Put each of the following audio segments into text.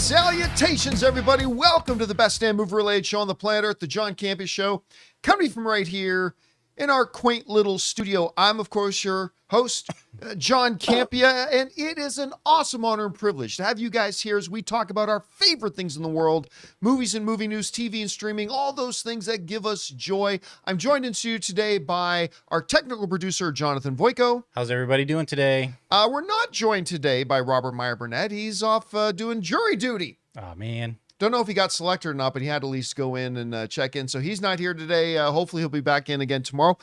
Salutations, everybody. Welcome to the best damn movie-related show on the planet Earth, the John Campea Show, coming from right here in our quaint little studio. I'm, of course, your host, John Campea, and it is an awesome honor and privilege to have you guys here as we talk about our favorite things in the world, movies and movie news, TV and streaming, all those things that give us joy. I'm joined in studio today by our technical producer, Jonathan Voico. How's everybody doing today? We're not joined today by Robert Meyer Burnett. He's off doing jury duty. Oh, man. Don't know if he got selected or not, but he had to at least go in and check in. So he's not here today. Hopefully he'll be back in again tomorrow.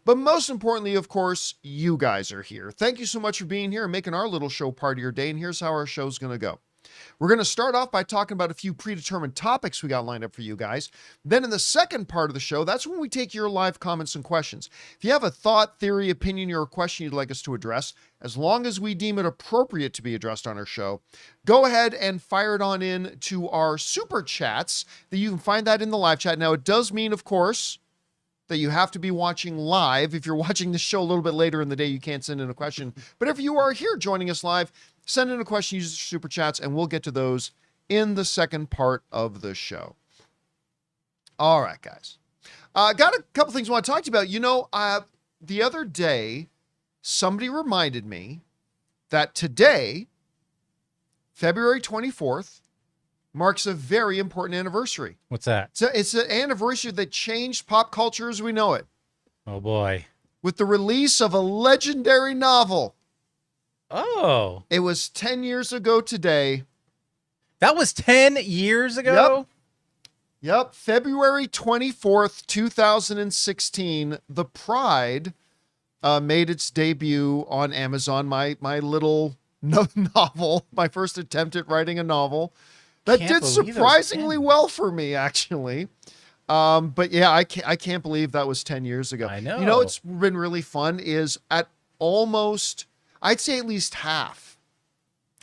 But most importantly, of course, you guys are here. Thank you so much for being here and making our little show part of your day. And here's how our show's going to go. We're going to start off by talking about a few predetermined topics we got lined up for you guys. Then in the second part of the show, that's when we take your live comments and questions. If you have a thought, theory, opinion, or a question you'd like us to address, as long as we deem it appropriate to be addressed on our show, go ahead and fire it on in to our super chats. That you can find that in the live chat. Now, it does mean, of course, that you have to be watching live. If you're watching the show a little bit later in the day, you can't send in a question. But if you are here joining us live, send in a question, use super chats, and we'll get to those in the second part of the show. All right, guys. Got a couple things I want to talk to you about. You know, the other day, somebody reminded me that today, February 24th, marks a very important anniversary. What's that? So it's an anniversary that changed pop culture as we know it. Oh, boy. With the release of a legendary novel. Oh. It was 10 years ago today. That was 10 years ago? Yep. February 24th, 2016, The Pride made its debut on Amazon. My little novel, my first attempt at writing a novel. That did surprisingly well for me, actually. But yeah, I can't believe that was 10 years ago. I know. You know, what's been really fun is at almost, I'd say at least half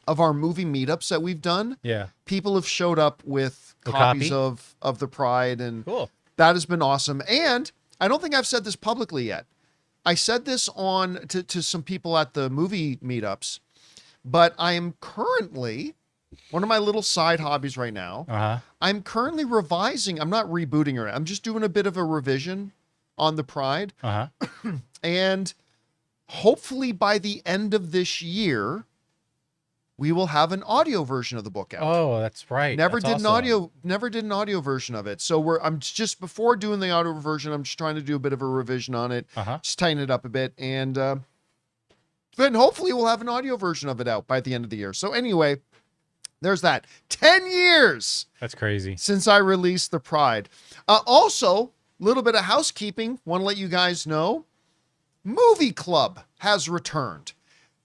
of our movie meetups that we've done. Yeah. People have showed up with copies of The Pride, and cool. That has been awesome. And I don't think I've said this publicly yet. I said this on to some people at the movie meetups, but I am currently, one of my little side hobbies right now, I'm currently revising. I'm not rebooting her. I'm just doing a bit of a revision on The Pride. And hopefully by the end of this year, we will have an audio version of the book out. Oh, that's right. Never did an audio version of it. So I'm just, before doing the audio version, I'm just trying to do a bit of a revision on it, just tighten it up a bit. And then hopefully we'll have an audio version of it out by the end of the year. So anyway, there's that. 10 years. That's crazy. Since I released The Pride. Also, a little bit of housekeeping. Want to let you guys know, Movie Club has returned.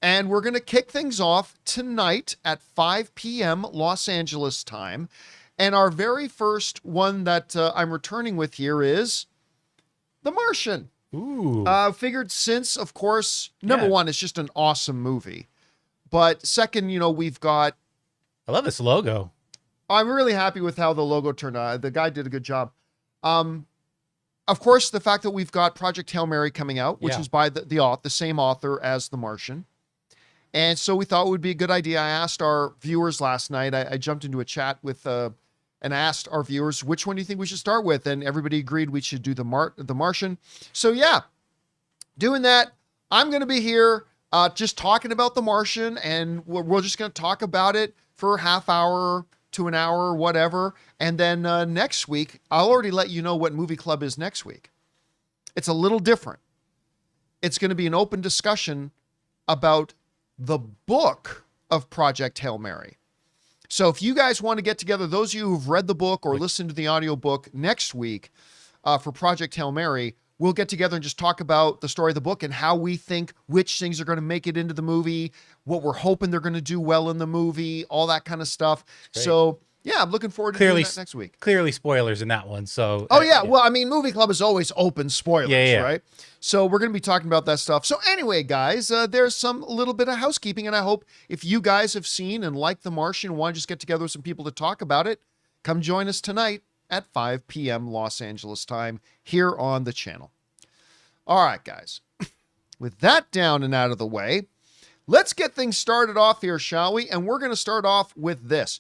And we're going to kick things off tonight at 5 p.m. Los Angeles time. And our very first one that I'm returning with here is The Martian. Ooh. Figured since, of course, number one, it's just an awesome movie. But second, you know, we've got, I love this logo. I'm really happy with how the logo turned out. The guy did a good job. Of course, the fact that we've got Project Hail Mary coming out, which is by the same author as The Martian. And so we thought it would be a good idea. I asked our viewers last night, I jumped into a chat with, and asked our viewers, which one do you think we should start with? And everybody agreed we should do the Martian. So yeah, doing that. I'm going to be here just talking about The Martian, and we're just going to talk about it for a half hour to an hour, whatever. And then next week, I'll already let you know what Movie Club is next week. It's a little different. It's going to be an open discussion about the book of Project Hail Mary. So if you guys want to get together, those of you who've read the book or listened to the audiobook next week for Project Hail Mary, we'll get together and just talk about the story of the book and how we think which things are going to make it into the movie, what we're hoping they're going to do well in the movie, all that kind of stuff. So yeah, I'm looking forward to doing that next week. Clearly spoilers in that one. So well, I mean, Movie Club is always open spoilers, right? So we're going to be talking about that stuff. So anyway, guys, there's a little bit of housekeeping, and I hope if you guys have seen and liked The Martian and want to just get together with some people to talk about it, come join us tonight at 5 p.m. Los Angeles time here on the channel. All right, guys, with that down and out of the way, let's get things started off here, shall we? And we're going to start off with this.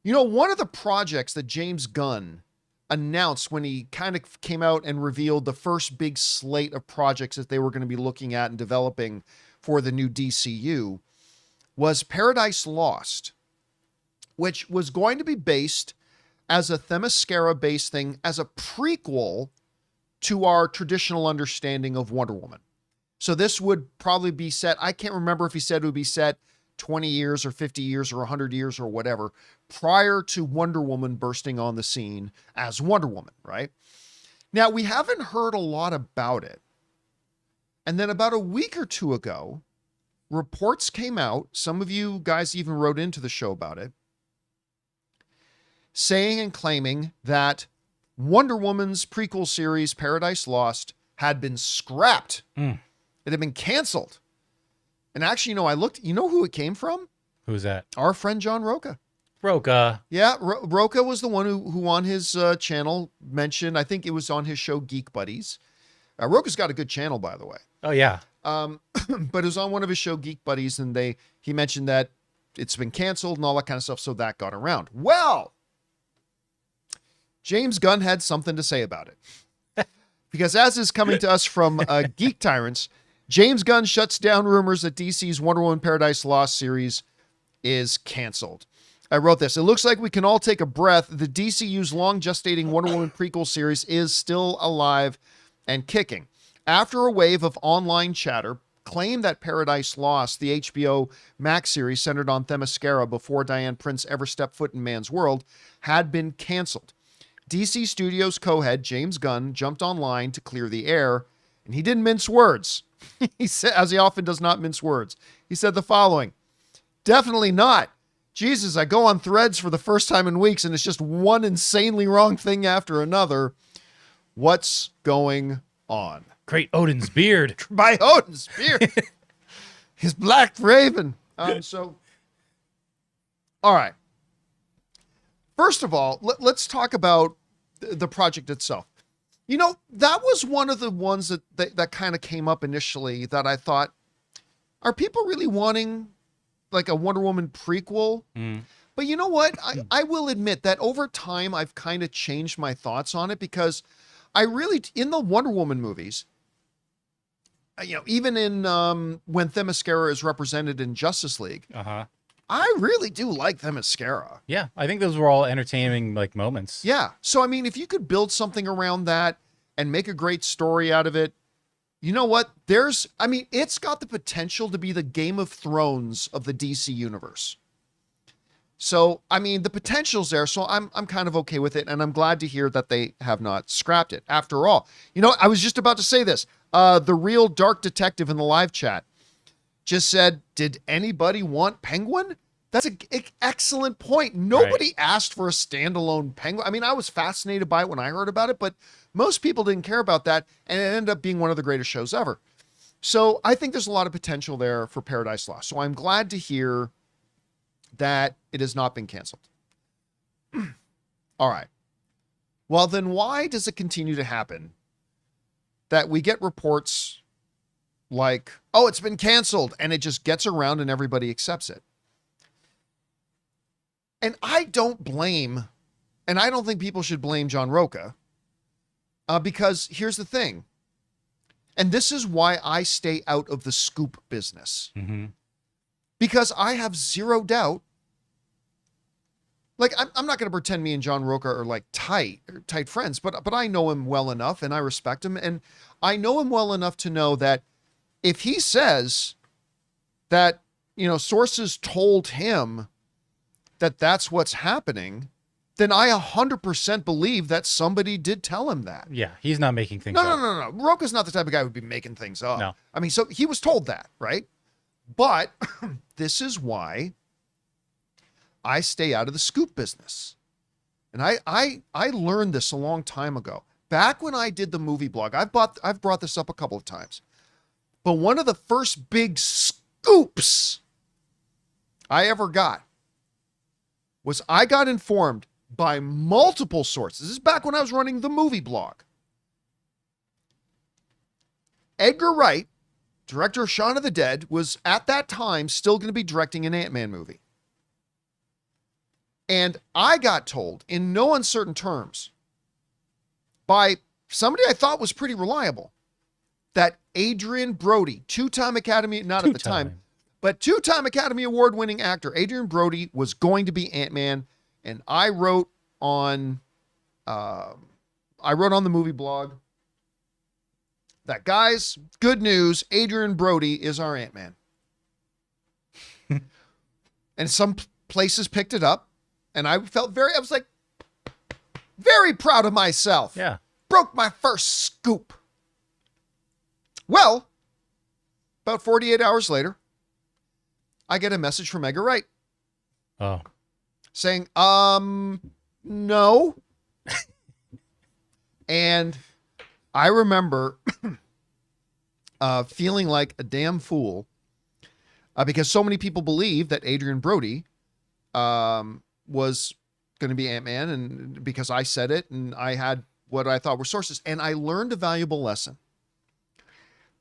You know, one of the projects that James Gunn announced when he kind of came out and revealed the first big slate of projects that they were going to be looking at and developing for the new DCU was Paradise Lost, which was going to be based as a Themyscira-based thing, as a prequel to our traditional understanding of Wonder Woman. So this would probably be set, I can't remember if he said it would be set 20 years or 50 years or 100 years or whatever, prior to Wonder Woman bursting on the scene as Wonder Woman, right? Now, we haven't heard a lot about it. And then about a week or two ago, reports came out, some of you guys even wrote into the show about it, saying and claiming that Wonder Woman's prequel series, Paradise Lost, had been scrapped. It had been canceled. And actually, you know, I looked, you know who it came from? Who's that? Our friend John Roca. Roca. Yeah, Roca was the one who on his channel mentioned, I think it was on his show Geek Buddies. Roca's got a good channel, by the way. Oh, yeah. But it was on one of his show Geek Buddies, and he mentioned that it's been canceled and all that kind of stuff, so that got around. Well, James Gunn had something to say about it. Because as is coming to us from Geek Tyrants, James Gunn shuts down rumors that DC's Wonder Woman Paradise Lost series is canceled. I wrote this. It looks like we can all take a breath. The DCU's long gestating Wonder Woman prequel series is still alive and kicking. After a wave of online chatter claimed that Paradise Lost, the HBO Max series centered on Themyscira before Diane Prince ever stepped foot in man's world, had been canceled, DC Studios co-head James Gunn jumped online to clear the air, and he didn't mince words. He said, as he often does not mince words, he said the following: "Definitely not. Jesus, I go on Threads for the first time in weeks, and it's just one insanely wrong thing after another. What's going on?" Great Odin's beard. By Odin's beard. His black raven. All right. First of all, let's talk about the project itself. You know, that was one of the ones that kind of came up initially that I thought, are people really wanting like a Wonder Woman prequel? But you know what? I will admit that over time, I've kind of changed my thoughts on it, because I really, in the Wonder Woman movies, you know, even in when Themyscira is represented in Justice League, I really do like Themyscira. Yeah, I think those were all entertaining like moments. Yeah. So, I mean, if you could build something around that and make a great story out of it, you know what? It's got the potential to be the Game of Thrones of the DC universe. So, I mean, the potential's there. So I'm kind of okay with it. And I'm glad to hear that they have not scrapped it. After all, you know, I was just about to say this. The real Dark Detective in the live chat just said, did anybody want Penguin? That's an excellent point. Nobody asked for a standalone Penguin. I mean, I was fascinated by it when I heard about it, but most people didn't care about that, and it ended up being one of the greatest shows ever. So I think there's a lot of potential there for Paradise Lost. So I'm glad to hear that it has not been canceled. All right. Well, then why does it continue to happen that we get reports like, oh, it's been canceled, and it just gets around and everybody accepts it? And I don't blame, and I don't think people should blame John Roca, because here's the thing, and this is why I stay out of the scoop business, because I have zero doubt. Like, I'm not going to pretend me and John Roca are like tight friends, but I know him well enough, and I respect him, and I know him well enough to know that if he says that, you know, sources told him that that's what's happening, then I 100% believe that somebody did tell him that. Yeah, he's not making things up. No. Roca's not the type of guy who would be making things up. No. I mean, so he was told that, right? But this is why I stay out of the scoop business. And I learned this a long time ago. Back when I did the movie blog, I've brought this up a couple of times. But one of the first big scoops I ever got was I got informed by multiple sources. This is back when I was running the movie blog. Edgar Wright, director of Shaun of the Dead, was at that time still going to be directing an Ant-Man movie. And I got told in no uncertain terms by somebody I thought was pretty reliable that Adrian Brody, two-time Academy, not at the time, but two-time Academy Award-winning actor, Adrian Brody was going to be Ant-Man. And I wrote on the movie blog that, guys, good news, Adrian Brody is our Ant-Man. And some places picked it up, and I was like, very proud of myself. Yeah. Broke my first scoop. Well, about 48 hours later, I get a message from Edgar Wright. Oh. Saying, no. And I remember feeling like a damn fool because so many people believe that Adrian Brody was going to be Ant-Man, and because I said it and I had what I thought were sources. And I learned a valuable lesson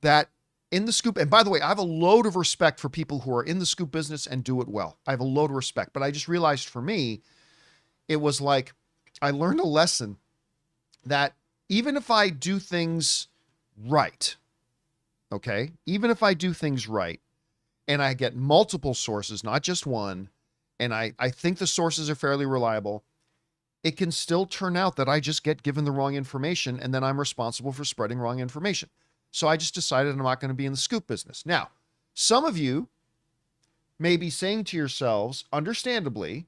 that in the scoop, and by the way, I have a load of respect for people who are in the scoop business and do it well. I have a load of respect, but I just realized for me, it was like, I learned a lesson that even if I do things right, okay, even if I do things right, and I get multiple sources, not just one, and I think the sources are fairly reliable, it can still turn out that I just get given the wrong information, and then I'm responsible for spreading wrong information. So I just decided I'm not going to be in the scoop business. Now, some of you may be saying to yourselves, understandably,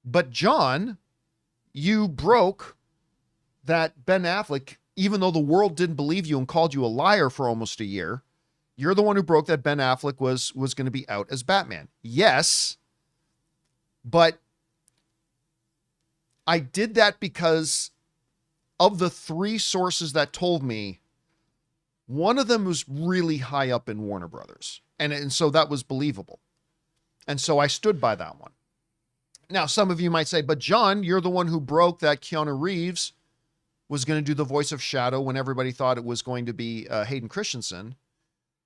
but John, you broke that Ben Affleck, even though the world didn't believe you and called you a liar for almost a year, you're the one who broke that Ben Affleck was going to be out as Batman. Yes, but I did that because of the three sources that told me, one of them was really high up in Warner Brothers. And so that was believable. And so I stood by that one. Now, some of you might say, but John, you're the one who broke that Keanu Reeves was going to do the voice of Shadow when everybody thought it was going to be Hayden Christensen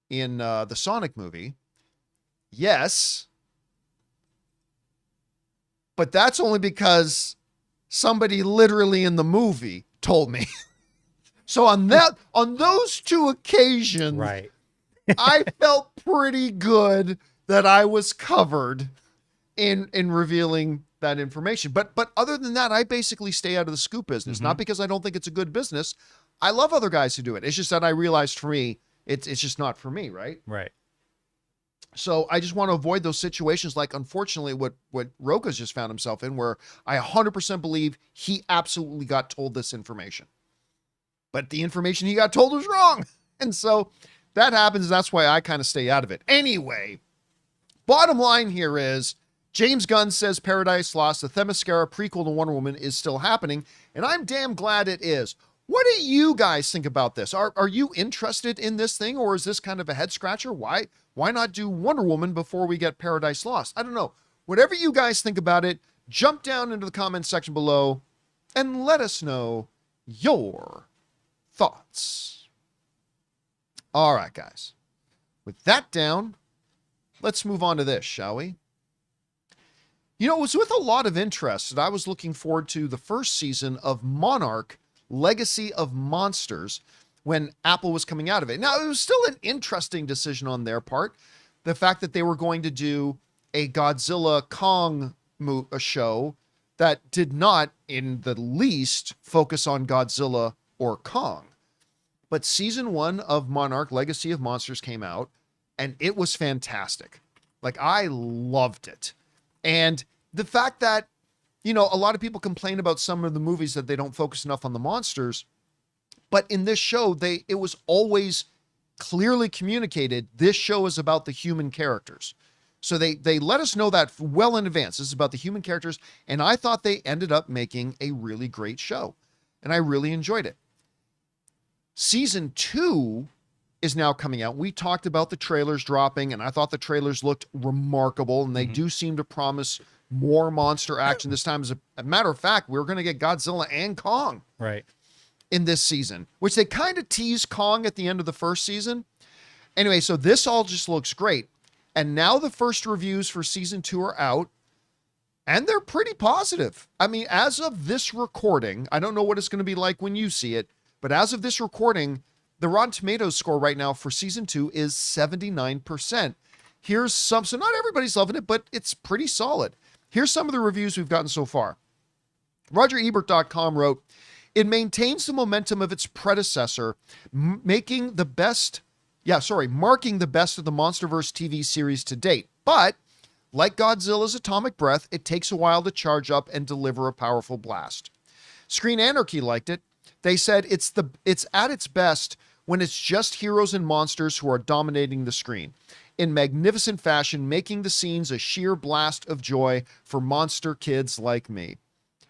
in the Sonic movie. Yes. But that's only because somebody literally in the movie told me. So on those two occasions, right. I felt pretty good that I was covered in revealing that information. But other than that, I basically stay out of the scoop business, not because I don't think it's a good business. I love other guys who do it. It's just that I realized for me, it's just not for me, right? Right. So I just want to avoid those situations like, unfortunately, what Roka's just found himself in, where I 100% believe he absolutely got told this information. But the information he got told was wrong. And so that happens. That's why I kind of stay out of it. Anyway, bottom line here is James Gunn says Paradise Lost, the Themyscira prequel to Wonder Woman, is still happening. And I'm damn glad it is. What do you guys think about this? Are you interested in this thing, or is this kind of a head scratcher? Why not do Wonder Woman before we get Paradise Lost? I don't know. Whatever you guys think about it, jump down into the comments section below and let us know your thoughts. All right, guys. With that down, let's move on to this, shall we? You know, it was with a lot of interest that I was looking forward to the first season of Monarch, Legacy of Monsters, when Apple was coming out of it. Now, it was still an interesting decision on their part. The fact that they were going to do a Godzilla Kong show that did not, in the least, focus on Godzilla or Kong. But season 1 of Monarch, Legacy of Monsters came out, and it was fantastic. Like, I loved it. And the fact that, you know, a lot of people complain about some of the movies that they don't focus enough on the monsters, but in this show, it was always clearly communicated, this show is about the human characters. So they let us know that well in advance. This is about the human characters, and I thought they ended up making a really great show, and I really enjoyed it. Season 2 is now coming out. We talked about the trailers dropping, and I thought the trailers looked remarkable, and they do seem to promise more monster action this time. As a matter of fact, we're going to get Godzilla and Kong in this season, which they kind of teased Kong at the end of the first season. Anyway, so this all just looks great. And now the first reviews for season 2 are out. And they're pretty positive. I mean, as of this recording, I don't know what it's going to be like when you see it, but as of this recording, the Rotten Tomatoes score right now for season 2 is 79%. Here's some, so not everybody's loving it, but it's pretty solid. Here's some of the reviews we've gotten so far. RogerEbert.com wrote, it maintains the momentum of its predecessor, marking the best of the MonsterVerse TV series to date. But like Godzilla's atomic breath, it takes a while to charge up and deliver a powerful blast. Screen Anarchy liked it. They said it's at its best when it's just heroes and monsters who are dominating the screen in magnificent fashion, making the scenes a sheer blast of joy for monster kids like me.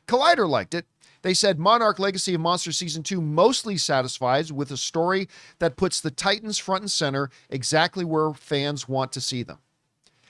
Collider liked it. They said Monarch Legacy of Monsters Season 2 mostly satisfies with a story that puts the Titans front and center, exactly where fans want to see them.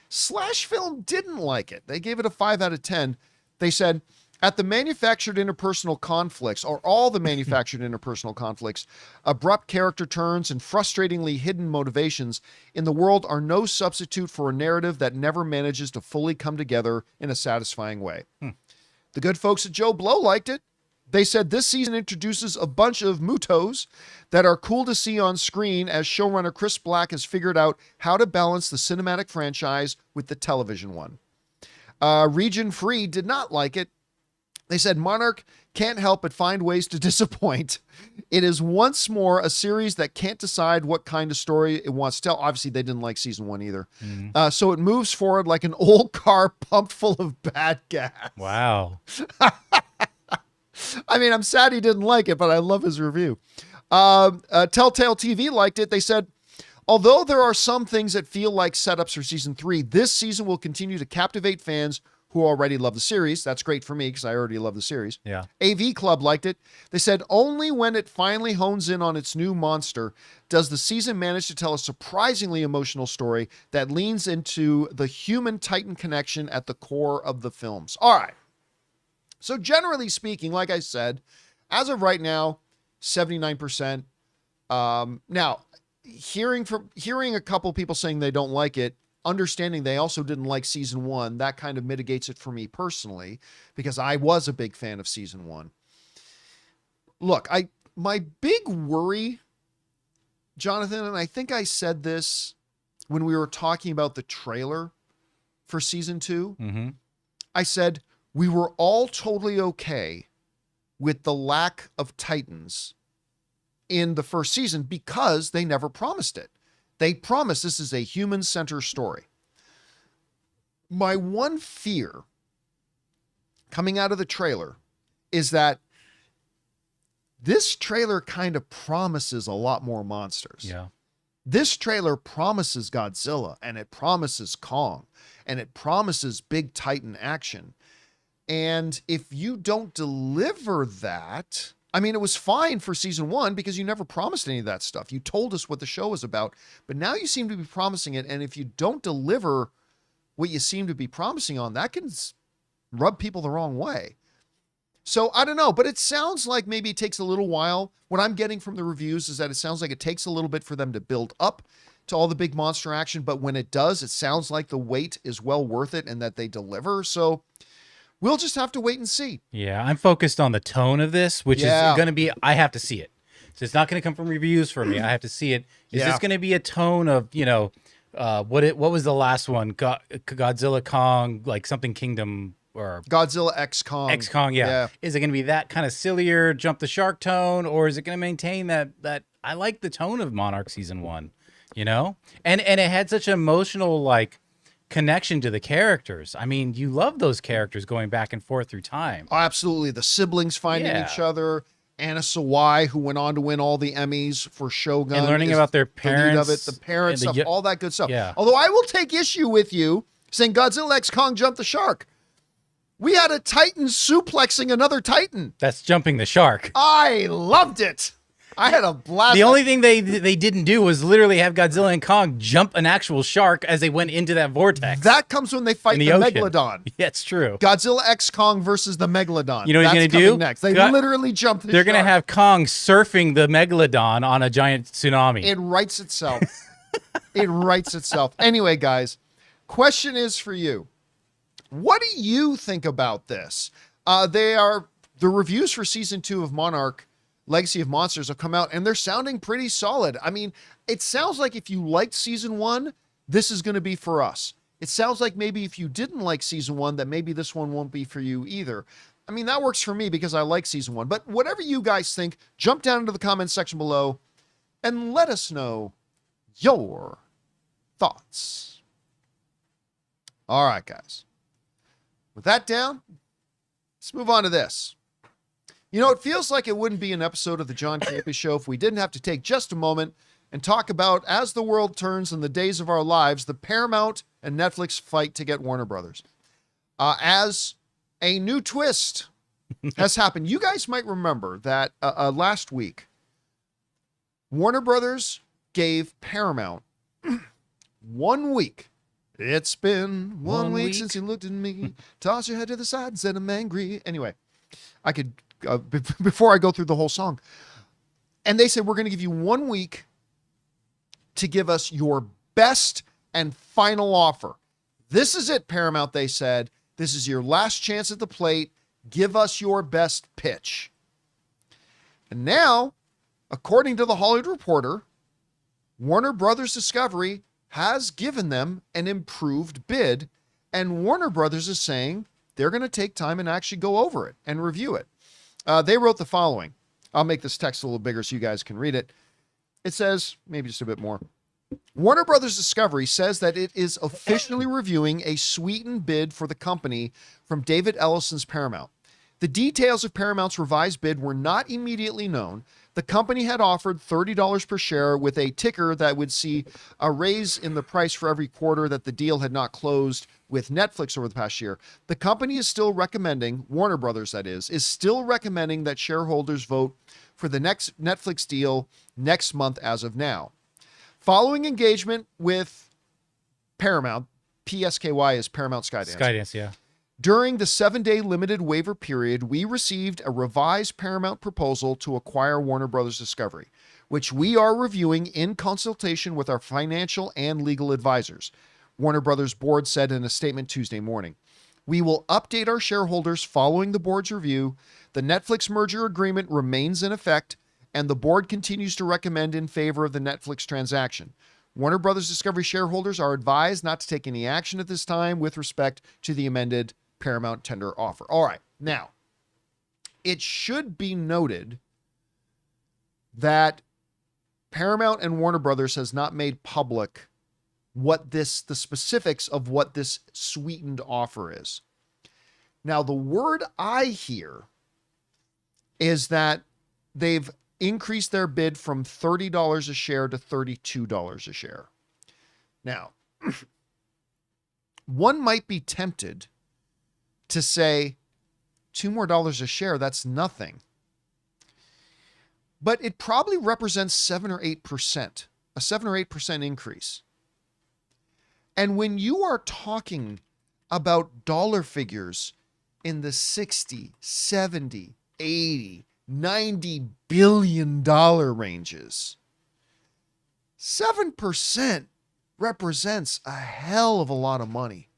Slash Film didn't like it. They gave it a 5 out of 10. They said, at the manufactured interpersonal conflicts, or all the manufactured interpersonal conflicts, abrupt character turns, and frustratingly hidden motivations in the world are no substitute for a narrative that never manages to fully come together in a satisfying way. The good folks at Joe Blow liked it. They said this season introduces a bunch of mutos that are cool to see on screen as showrunner Chris Black has figured out how to balance the cinematic franchise with the television one. Region Free did not like it. They said Monarch can't help but find ways to disappoint. It is once more a series that can't decide what kind of story it wants to tell. Obviously, they didn't like season 1 either. So it moves forward like an old car pumped full of bad gas. Wow. I mean, I'm sad he didn't like it, but I love his review. Telltale TV liked it. They said, although there are some things that feel like setups for season 3, this season will continue to captivate fans who already love the series. That's great for me because I already love the series. Yeah. AV Club liked it. They said only when it finally hones in on its new monster does the season manage to tell a surprisingly emotional story that leans into the human-Titan connection at the core of the films. All right. So generally speaking, like I said, as of right now, 79%. Now, hearing a couple people saying they don't like it, understanding they also didn't like season 1, that kind of mitigates it for me personally, because I was a big fan of season 1. Look, my big worry, Jonathan, and I think I said this when we were talking about the trailer for season 2, I said, we were all totally okay with the lack of Titans in the first season because they never promised it. They promised this is a human-centered story. My one fear coming out of the trailer is that this trailer kind of promises a lot more monsters. Yeah. This trailer promises Godzilla, and it promises Kong, and it promises big Titan action. And if you don't deliver that, I mean, it was fine for season 1 because you never promised any of that stuff. You told us what the show was about, but now you seem to be promising it. And if you don't deliver what you seem to be promising on, that can rub people the wrong way. So I don't know, but it sounds like maybe it takes a little while. What I'm getting from the reviews is that it sounds like it takes a little bit for them to build up to all the big monster action. But when it does, it sounds like the wait is well worth it and that they deliver. So we'll just have to wait and see. Yeah, I'm focused on the tone of this, which is going to be, I have to see it. So it's not going to come from reviews for me. I have to see it. Is this going to be a tone of, what was the last one? Godzilla, Kong, like something Kingdom or Godzilla X Kong. X Kong, yeah. Is it going to be that kind of sillier, jump the shark tone, or is it going to maintain that I like the tone of Monarch season 1, And it had such an emotional connection to the characters. I mean, you love those characters going back and forth through time. Oh, absolutely. The siblings finding each other. Anna Sawai, who went on to win all the Emmys for Shogun. And learning about their parents. The parents, stuff, all that good stuff. Yeah. Although I will take issue with you saying Godzilla X Kong jumped the shark. We had a Titan suplexing another Titan. That's jumping the shark. I loved it. I had a blast. The only thing they didn't do was literally have Godzilla and Kong jump an actual shark as they went into that vortex. That comes when they fight the Megalodon. Yeah, it's true. Godzilla X Kong versus the Megalodon. You know what you're going to do? Next. They literally jump the They're going to have Kong surfing the Megalodon on a giant tsunami. It writes itself. It writes itself. Anyway, guys, question is for you. What do you think about this? The reviews for season 2 of Monarch Legacy of Monsters have come out, and they're sounding pretty solid. I mean, it sounds like if you liked season 1, this is going to be for us. It sounds like maybe if you didn't like season 1, that maybe this one won't be for you either. I mean, that works for me because I like season 1. But whatever you guys think, jump down into the comments section below and let us know your thoughts. All right, guys. With that down, let's move on to this. You know, it feels like it wouldn't be an episode of the John Campea Show if we didn't have to take just a moment and talk about, as the world turns in the days of our lives, the Paramount and Netflix fight to get Warner Brothers. As a new twist has happened, you guys might remember that last week, Warner Brothers gave Paramount 1 week. It's been one week since you looked at me. Toss your head to the side and said I'm angry. Anyway, I could, before I go through the whole song. And they said, we're going to give you 1 week to give us your best and final offer. This is it, Paramount, they said. This is your last chance at the plate. Give us your best pitch. And now, according to the Hollywood Reporter, Warner Brothers Discovery has given them an improved bid, and Warner Brothers is saying they're going to take time and actually go over it and review it. They wrote the following. I'll make this text a little bigger so you guys can read it. It says, maybe just a bit more. Warner Brothers Discovery says that it is officially reviewing a sweetened bid for the company from David Ellison's Paramount. The details of Paramount's revised bid were not immediately known. The company had offered $30 per share with a ticker that would see a raise in the price for every quarter that the deal had not closed with Netflix over the past year. The company is still recommending, Warner Brothers that is still recommending that shareholders vote for the next Netflix deal next month as of now. Following engagement with Paramount, PSKY is Paramount Skydance. Skydance, yeah. During the 7-day limited waiver period, we received a revised Paramount proposal to acquire Warner Brothers Discovery, which we are reviewing in consultation with our financial and legal advisors, Warner Brothers board said in a statement Tuesday morning. We will update our shareholders following the board's review. The Netflix merger agreement remains in effect, and the board continues to recommend in favor of the Netflix transaction. Warner Brothers Discovery shareholders are advised not to take any action at this time with respect to the amended Paramount tender offer. All right. Now, it should be noted that Paramount and Warner Brothers has not made public the specifics of what this sweetened offer is. Now, the word I hear is that they've increased their bid from $30 a share to $32 a share. Now, one might be tempted to say $2 more a share, that's nothing. But it probably represents 7 or 8%, a 7 or 8% increase. And when you are talking about dollar figures in the 60, 70, 80, $90 billion ranges, 7% represents a hell of a lot of money.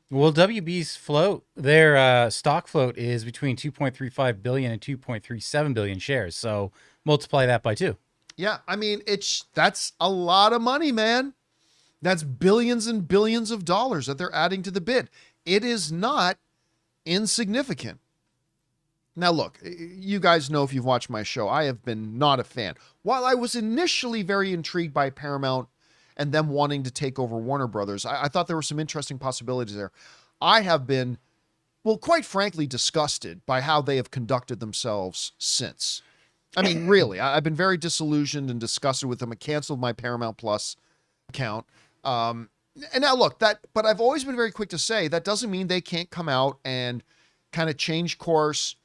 Well, WB's float, their stock float is between 2.35 billion and 2.37 billion shares. So multiply that by 2. Yeah, I mean, that's a lot of money, man. That's billions and billions of dollars that they're adding to the bid. It is not insignificant. Now, look, you guys know if you've watched my show, I have been not a fan. While I was initially very intrigued by Paramount and them wanting to take over Warner Brothers, I thought there were some interesting possibilities there. I have been, well, quite frankly, disgusted by how they have conducted themselves since. I mean, really, I've been very disillusioned and disgusted with them. I canceled my Paramount Plus account. And now look, but I've always been very quick to say that doesn't mean they can't come out and kind of change course,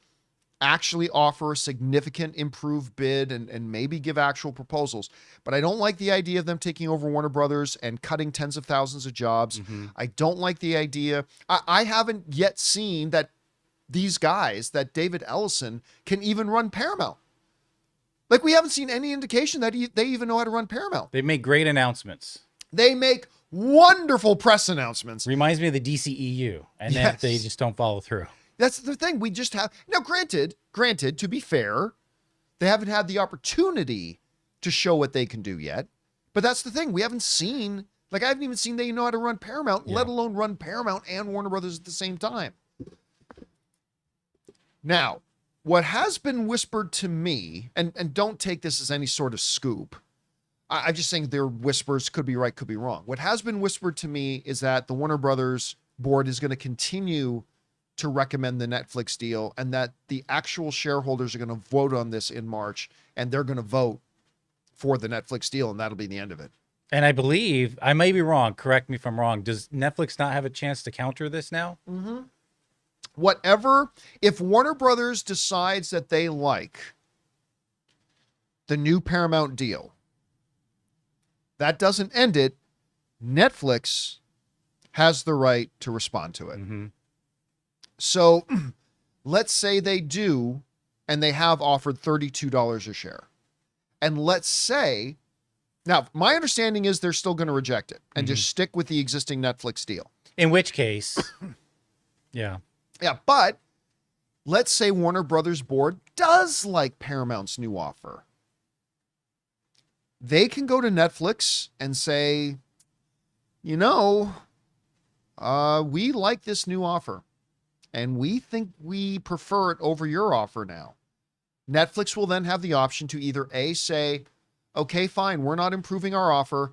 actually offer a significant improved bid and maybe give actual proposals. But I don't like the idea of them taking over Warner Brothers and cutting tens of thousands of jobs. I don't like the idea. I haven't yet seen that these guys, that David Ellison, can even run Paramount. Like, we haven't seen any indication that they even know how to run Paramount. They make great announcements. They make wonderful press announcements. Reminds me of the DCEU, and then they just don't follow through. That's the thing. We just have now. Granted, to be fair, they haven't had the opportunity to show what they can do yet. But that's the thing. We haven't seen. Like, I haven't even seen they know how to run Paramount, let alone run Paramount and Warner Brothers at the same time. Now, what has been whispered to me, and don't take this as any sort of scoop. I'm just saying their whispers, could be right, could be wrong. What has been whispered to me is that the Warner Brothers board is going to continue to recommend the Netflix deal, and that the actual shareholders are going to vote on this in March, and they're going to vote for the Netflix deal, and that'll be the end of it. And I believe, I may be wrong, correct me if I'm wrong, does Netflix not have a chance to counter this now? Mm-hmm. If Warner Brothers decides that they like the new Paramount deal, that doesn't end it. Netflix has the right to respond to it. Mm-hmm. So let's say they do, and they have offered $32 a share. And let's say, now my understanding is they're still going to reject it and just stick with the existing Netflix deal. In which case, yeah. Yeah, but let's say Warner Brothers board does like Paramount's new offer. They can go to Netflix and say, we like this new offer, and we think we prefer it over your offer now. Netflix will then have the option to either A, say, okay, fine, we're not improving our offer,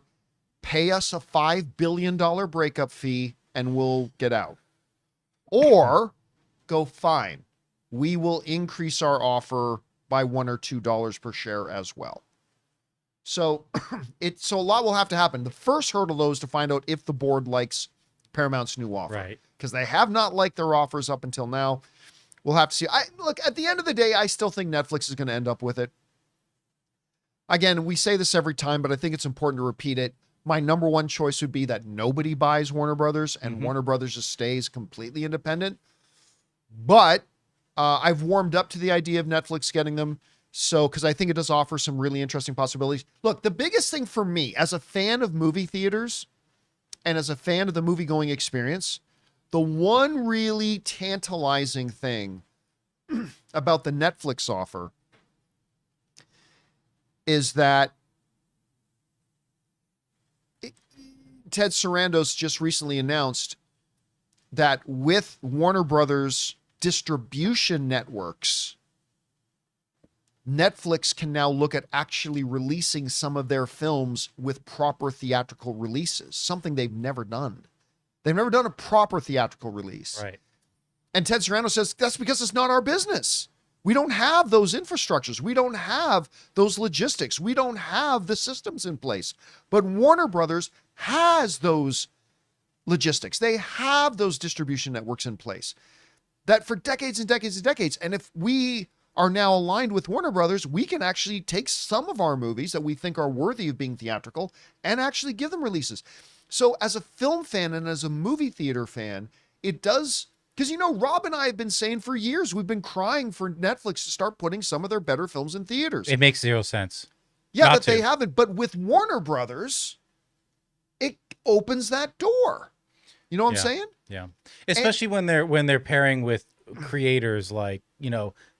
pay us a $5 billion breakup fee, and we'll get out. Or go, fine, we will increase our offer by $1 or $2 per share as well. So a lot will have to happen. The first hurdle, though, is to find out if the board likes Paramount's new offer. Right. Because they have not liked their offers up until now. We'll have to see. Look, at the end of the day, I still think Netflix is going to end up with it. Again, we say this every time, but I think it's important to repeat it. My number one choice would be that nobody buys Warner Brothers and Warner Brothers just stays completely independent. But I've warmed up to the idea of Netflix getting them. So, because I think it does offer some really interesting possibilities. Look, the biggest thing for me as a fan of movie theaters and as a fan of the movie-going experience, the one really tantalizing thing about the Netflix offer is that Ted Sarandos just recently announced that with Warner Brothers distribution networks, Netflix can now look at actually releasing some of their films with proper theatrical releases, something they've never done. They've never done a proper theatrical release. Right. And Ted Sarandos says, that's because it's not our business. We don't have those infrastructures. We don't have those logistics. We don't have the systems in place. But Warner Brothers has those logistics. They have those distribution networks in place that for decades and decades and decades. And if we are now aligned with Warner Brothers, we can actually take some of our movies that we think are worthy of being theatrical and actually give them releases. So as a film fan and as a movie theater fan, it does, because Rob and I have been saying for years, we've been crying for Netflix to start putting some of their better films in theaters. It makes zero sense. Yeah, that they haven't. But with Warner Brothers, it opens that door. You know what I'm saying? Yeah. Especially when they're pairing with creators like,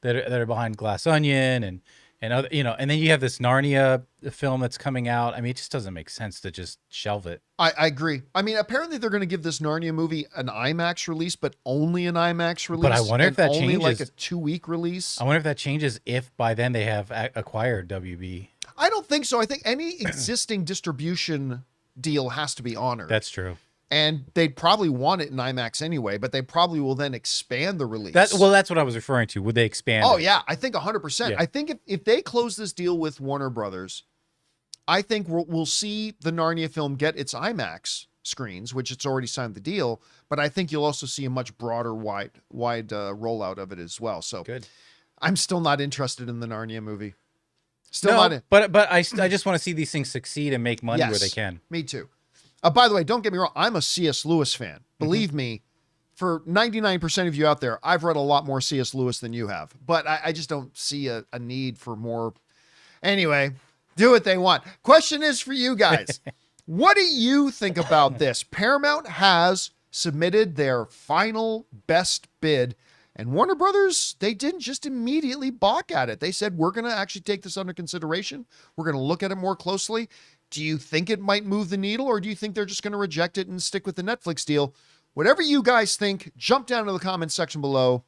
that are behind Glass Onion and other, and then you have this Narnia film that's coming out. I mean, it just doesn't make sense to just shelve it. I agree. I mean, apparently they're going to give this Narnia movie an IMAX release, but only an IMAX release. But I wonder if that only changes. Like a 2-week release. I wonder if that changes if by then they have acquired WB. I don't think so. I think any existing distribution deal has to be honored. That's true. And they'd probably want it in IMAX anyway, but they probably will then expand the release. That's what I was referring to. Would they expand? Oh, it? yeah. I think 100%. Yeah. I think if they close this deal with Warner Brothers, I think we'll see the Narnia film get its IMAX screens, which it's already signed the deal. But I think you'll also see a much broader, wide rollout of it as well. So good. I'm still not interested in the Narnia movie. But I just want to see these things succeed and make money where they can. Me too. By the way, don't get me wrong. I'm a C.S. Lewis fan. Believe me, for 99% of you out there, I've read a lot more C.S. Lewis than you have. But I just don't see a need for more. Anyway, do what they want. Question is for you guys. What do you think about this? Paramount has submitted their final best bid, and Warner Brothers, they didn't just immediately balk at it. They said, we're going to actually take this under consideration. We're going to look at it more closely. Do you think it might move the needle, or do you think they're just going to reject it and stick with the Netflix deal? Whatever you guys think, jump down to the comments section below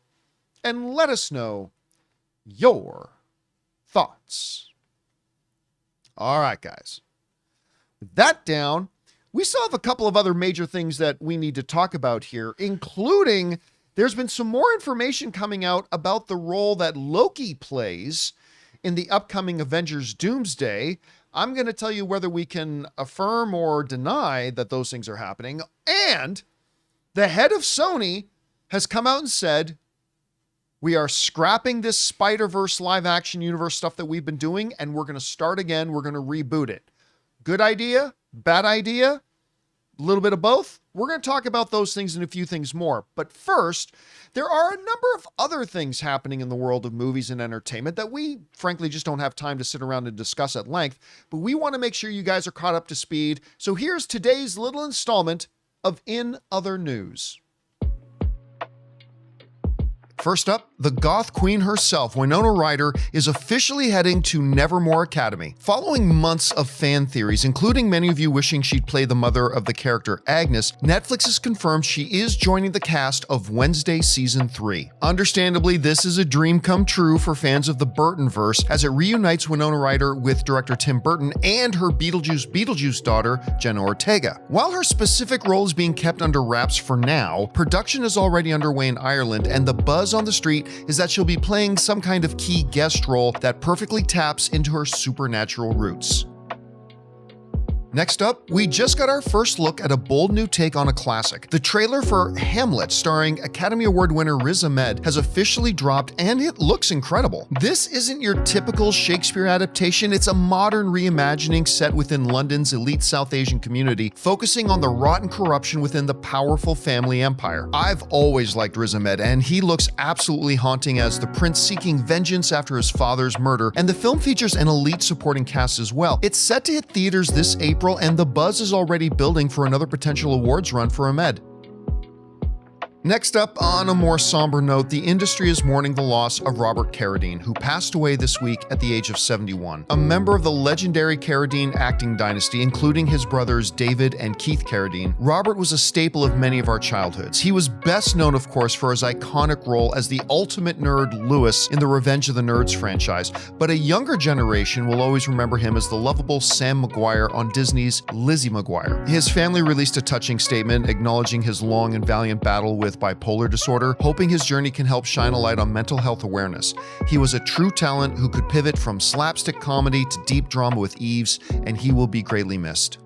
and let us know your thoughts. All right, guys. With that down, we still have a couple of other major things that we need to talk about here, including there's been some more information coming out about the role that Loki plays in the upcoming Avengers Doomsday. I'm going to tell you whether we can affirm or deny that those things are happening. And the head of Sony has come out and said, we are scrapping this Spider-Verse live action universe stuff that we've been doing, and we're going to start again. We're going to reboot it. Good idea? Bad idea? A little bit of both? We're going to talk about those things and a few things more. But first, there are a number of other things happening in the world of movies and entertainment that we, frankly, just don't have time to sit around and discuss at length. But we want to make sure you guys are caught up to speed. So here's today's little installment of In Other News. First up, the goth queen herself, Winona Ryder, is officially heading to Nevermore Academy. Following months of fan theories, including many of you wishing she'd play the mother of the character Agnes, Netflix has confirmed she is joining the cast of Wednesday Season 3. Understandably, this is a dream come true for fans of the Burtonverse, as it reunites Winona Ryder with director Tim Burton and her Beetlejuice daughter, Jenna Ortega. While her specific role is being kept under wraps for now, production is already underway in Ireland, and the buzz on the street is that she'll be playing some kind of key guest role that perfectly taps into her supernatural roots. Next up, we just got our first look at a bold new take on a classic. The trailer for Hamlet, starring Academy Award winner Riz Ahmed, has officially dropped, and it looks incredible. This isn't your typical Shakespeare adaptation. It's a modern reimagining set within London's elite South Asian community, focusing on the rotten corruption within the powerful family empire. I've always liked Riz Ahmed, and he looks absolutely haunting as the prince seeking vengeance after his father's murder, and the film features an elite supporting cast as well. It's set to hit theaters this April, and the buzz is already building for another potential awards run for Ahmed. Next up, on a more somber note, the industry is mourning the loss of Robert Carradine, who passed away this week at the age of 71. A member of the legendary Carradine acting dynasty, including his brothers David and Keith Carradine, Robert was a staple of many of our childhoods. He was best known, of course, for his iconic role as the ultimate nerd Lewis in the Revenge of the Nerds franchise, but a younger generation will always remember him as the lovable Sam McGuire on Disney's Lizzie McGuire. His family released a touching statement acknowledging his long and valiant battle with bipolar disorder, hoping his journey can help shine a light on mental health awareness. He was a true talent who could pivot from slapstick comedy to deep drama with ease, and he will be greatly missed.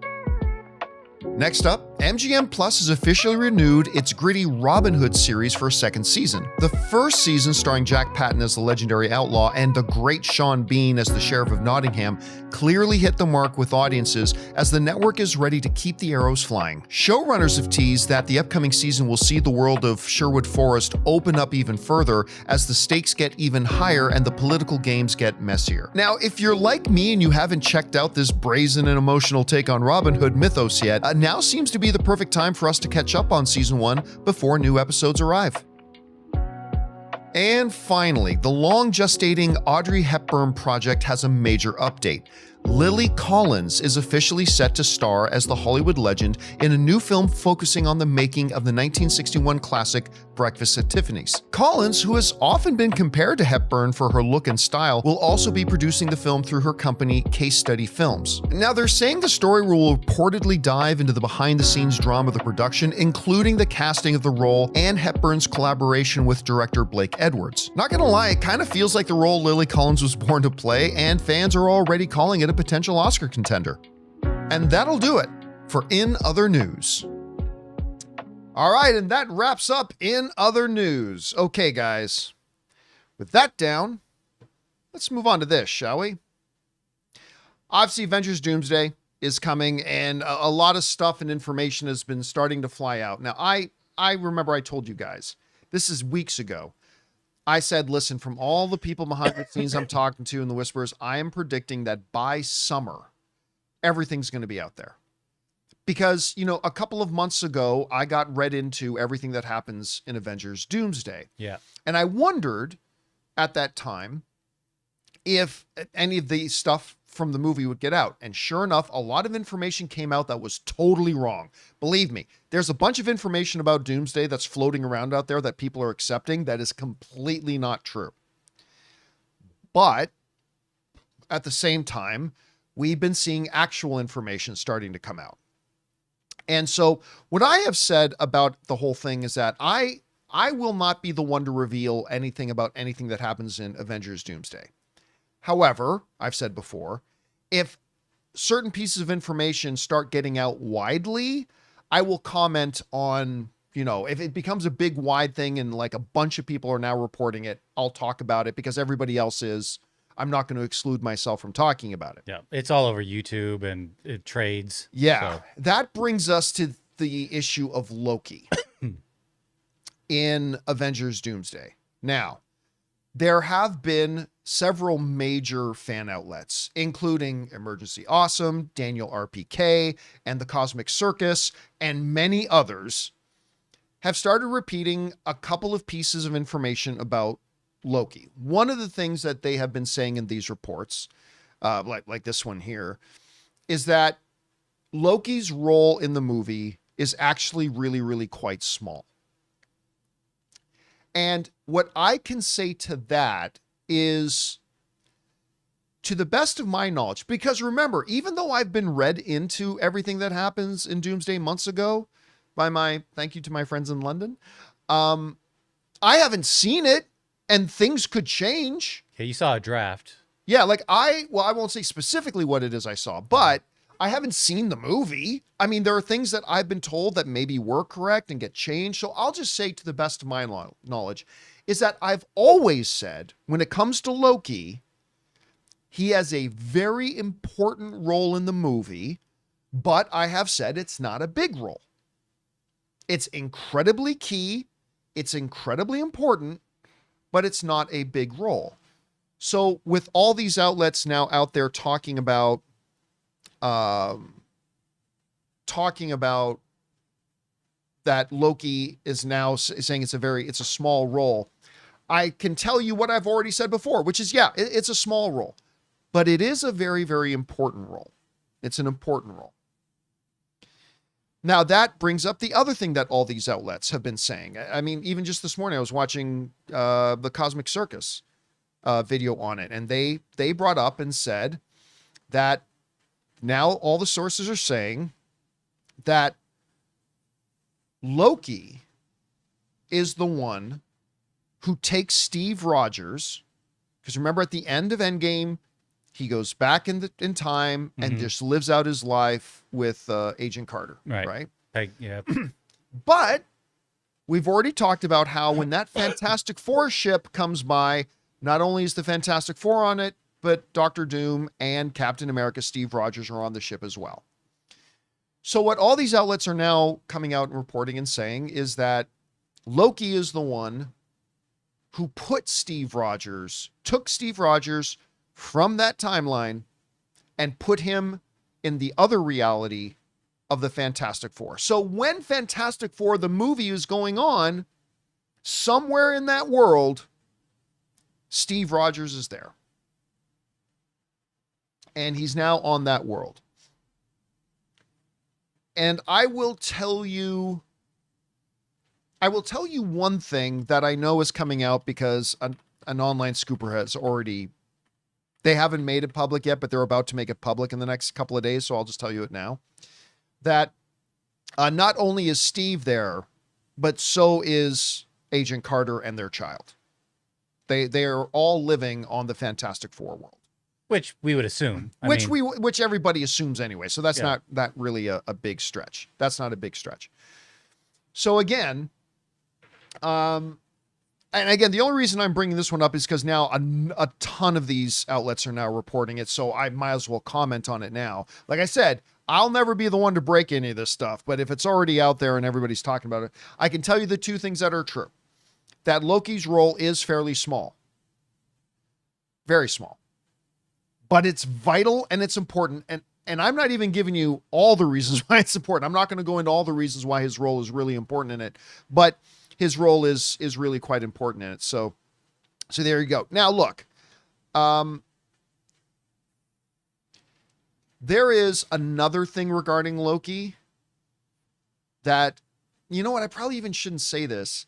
Next up, MGM Plus has officially renewed its gritty Robin Hood series for a second season. The first season, starring Jack Patton as the legendary outlaw and the great Sean Bean as the Sheriff of Nottingham, clearly hit the mark with audiences, as the network is ready to keep the arrows flying. Showrunners have teased that the upcoming season will see the world of Sherwood Forest open up even further as the stakes get even higher and the political games get messier. Now, if you're like me and you haven't checked out this brazen and emotional take on Robin Hood mythos yet, now seems to be the perfect time for us to catch up on season 1 before new episodes arrive. And finally, the long gestating Audrey Hepburn project has a major update. Lily Collins is officially set to star as the Hollywood legend in a new film focusing on the making of the 1961 classic Breakfast at Tiffany's. Collins, who has often been compared to Hepburn for her look and style, will also be producing the film through her company Case Study Films. Now, they're saying the story will reportedly dive into the behind-the-scenes drama of the production, including the casting of the role and Hepburn's collaboration with director Blake Edwards. Not gonna lie, it kind of feels like the role Lily Collins was born to play, and fans are already calling it a potential Oscar contender. And that'll do it for In Other News. All right, and that wraps up In Other News. Okay, guys, with that down, let's move on to this, shall we? Obviously, Avengers Doomsday is coming, and a lot of stuff and information has been starting to fly out. Now, I remember I told you guys, this is weeks ago, I said, listen, from all the people behind the scenes I'm talking to and the whispers, I am predicting that by summer, everything's going to be out there. because, you know, a couple of months ago, I got read into everything that happens in Avengers Doomsday. Yeah. And I wondered at that time if any of the stuff from the movie would get out. And sure enough, a lot of information came out that was totally wrong. Believe me, there's a bunch of information about Doomsday that's floating around out there that people are accepting that is completely not true. But at the same time, we've been seeing actual information starting to come out. And so what I have said about the whole thing is that I will not be the one to reveal anything about anything that happens in Avengers Doomsday. However, I've said before, if certain pieces of information start getting out widely, I will comment on, you know, if it becomes a big wide thing and like a bunch of people are now reporting it, I'll talk about it because everybody else is. I'm not going to exclude myself from talking about it. Yeah, it's all over YouTube and it trades. Yeah, so. That brings us to the issue of Loki in Avengers Doomsday. Now, there have been several major fan outlets, including Emergency Awesome, Daniel RPK, and the Cosmic Circus, and many others, have started repeating a couple of pieces of information about Loki. One of the things that they have been saying in these reports, like this one here, is that Loki's role in the movie is actually really, really quite small. And what I can say to that is, to the best of my knowledge, because remember, even though I've been read into everything that happens in Doomsday months ago by thank you to my friends in London, I haven't seen it. And things could change. Okay, you saw a draft. Yeah, like I won't say specifically what it is I saw, but I haven't seen the movie. I mean, there are things that I've been told that maybe were correct and get changed. So I'll just say, to the best of my knowledge, is that I've always said, when it comes to Loki, he has a very important role in the movie, but I have said it's not a big role. It's incredibly key. It's incredibly important, but it's not a big role. So with all these outlets now out there talking about that Loki is now saying it's a small role, I can tell you what I've already said before, which is, yeah, it's a small role, but it is a very, very important role. It's an important role. Now, that brings up the other thing that all these outlets have been saying. I mean, even just this morning, I was watching the Cosmic Circus video on it, and they brought up and said that now all the sources are saying that Loki is the one who takes Steve Rogers, because remember at the end of Endgame, he goes back in time and just lives out his life with Agent Carter, right? Yeah. But we've already talked about how when that Fantastic Four ship comes by, not only is the Fantastic Four on it, but Doctor Doom and Captain America Steve Rogers are on the ship as well. So what all these outlets are now coming out and reporting and saying is that Loki is the one who took Steve Rogers from that timeline and put him in the other reality of the Fantastic Four. So when Fantastic Four, the movie, is going on, somewhere in that world, Steve Rogers is there. And he's now on that world. And I will tell you one thing that I know is coming out because an online scooper has already, they haven't made it public yet, but they're about to make it public in the next couple of days. So I'll just tell you it now, that not only is Steve there, but so is Agent Carter and their child. They are all living on the Fantastic Four world. Which we would assume. Which everybody assumes anyway. So that's not really a big stretch. That's not a big stretch. So again, and again, the only reason I'm bringing this one up is because now a ton of these outlets are now reporting it. So I might as well comment on it now. Like I said, I'll never be the one to break any of this stuff, but if it's already out there and everybody's talking about it, I can tell you the two things that are true. That Loki's role is fairly small. Very small. But it's vital and it's important. And and I'm not even giving you all the reasons why it's important. I'm not going to go into all the reasons why his role is really important in it, but his role is really quite important in it. So there you go. Now look, there is another thing regarding Loki that, you know what? I probably even shouldn't say this.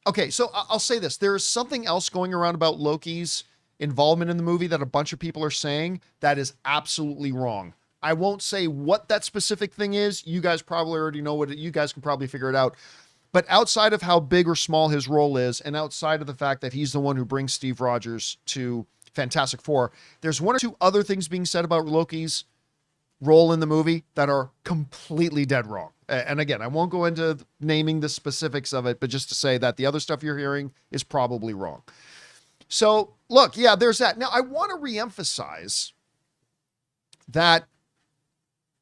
Okay, so I'll say this. There is something else going around about Loki's involvement in the movie that a bunch of people are saying that is absolutely wrong. I won't say what that specific thing is. You guys probably already know what you guys can probably figure it out. But outside of how big or small his role is, and outside of the fact that he's the one who brings Steve Rogers to Fantastic Four, there's one or two other things being said about Loki's role in the movie that are completely dead wrong. And again, I won't go into naming the specifics of it, but just to say that the other stuff you're hearing is probably wrong. So look, yeah, there's that. Now I want to reemphasize that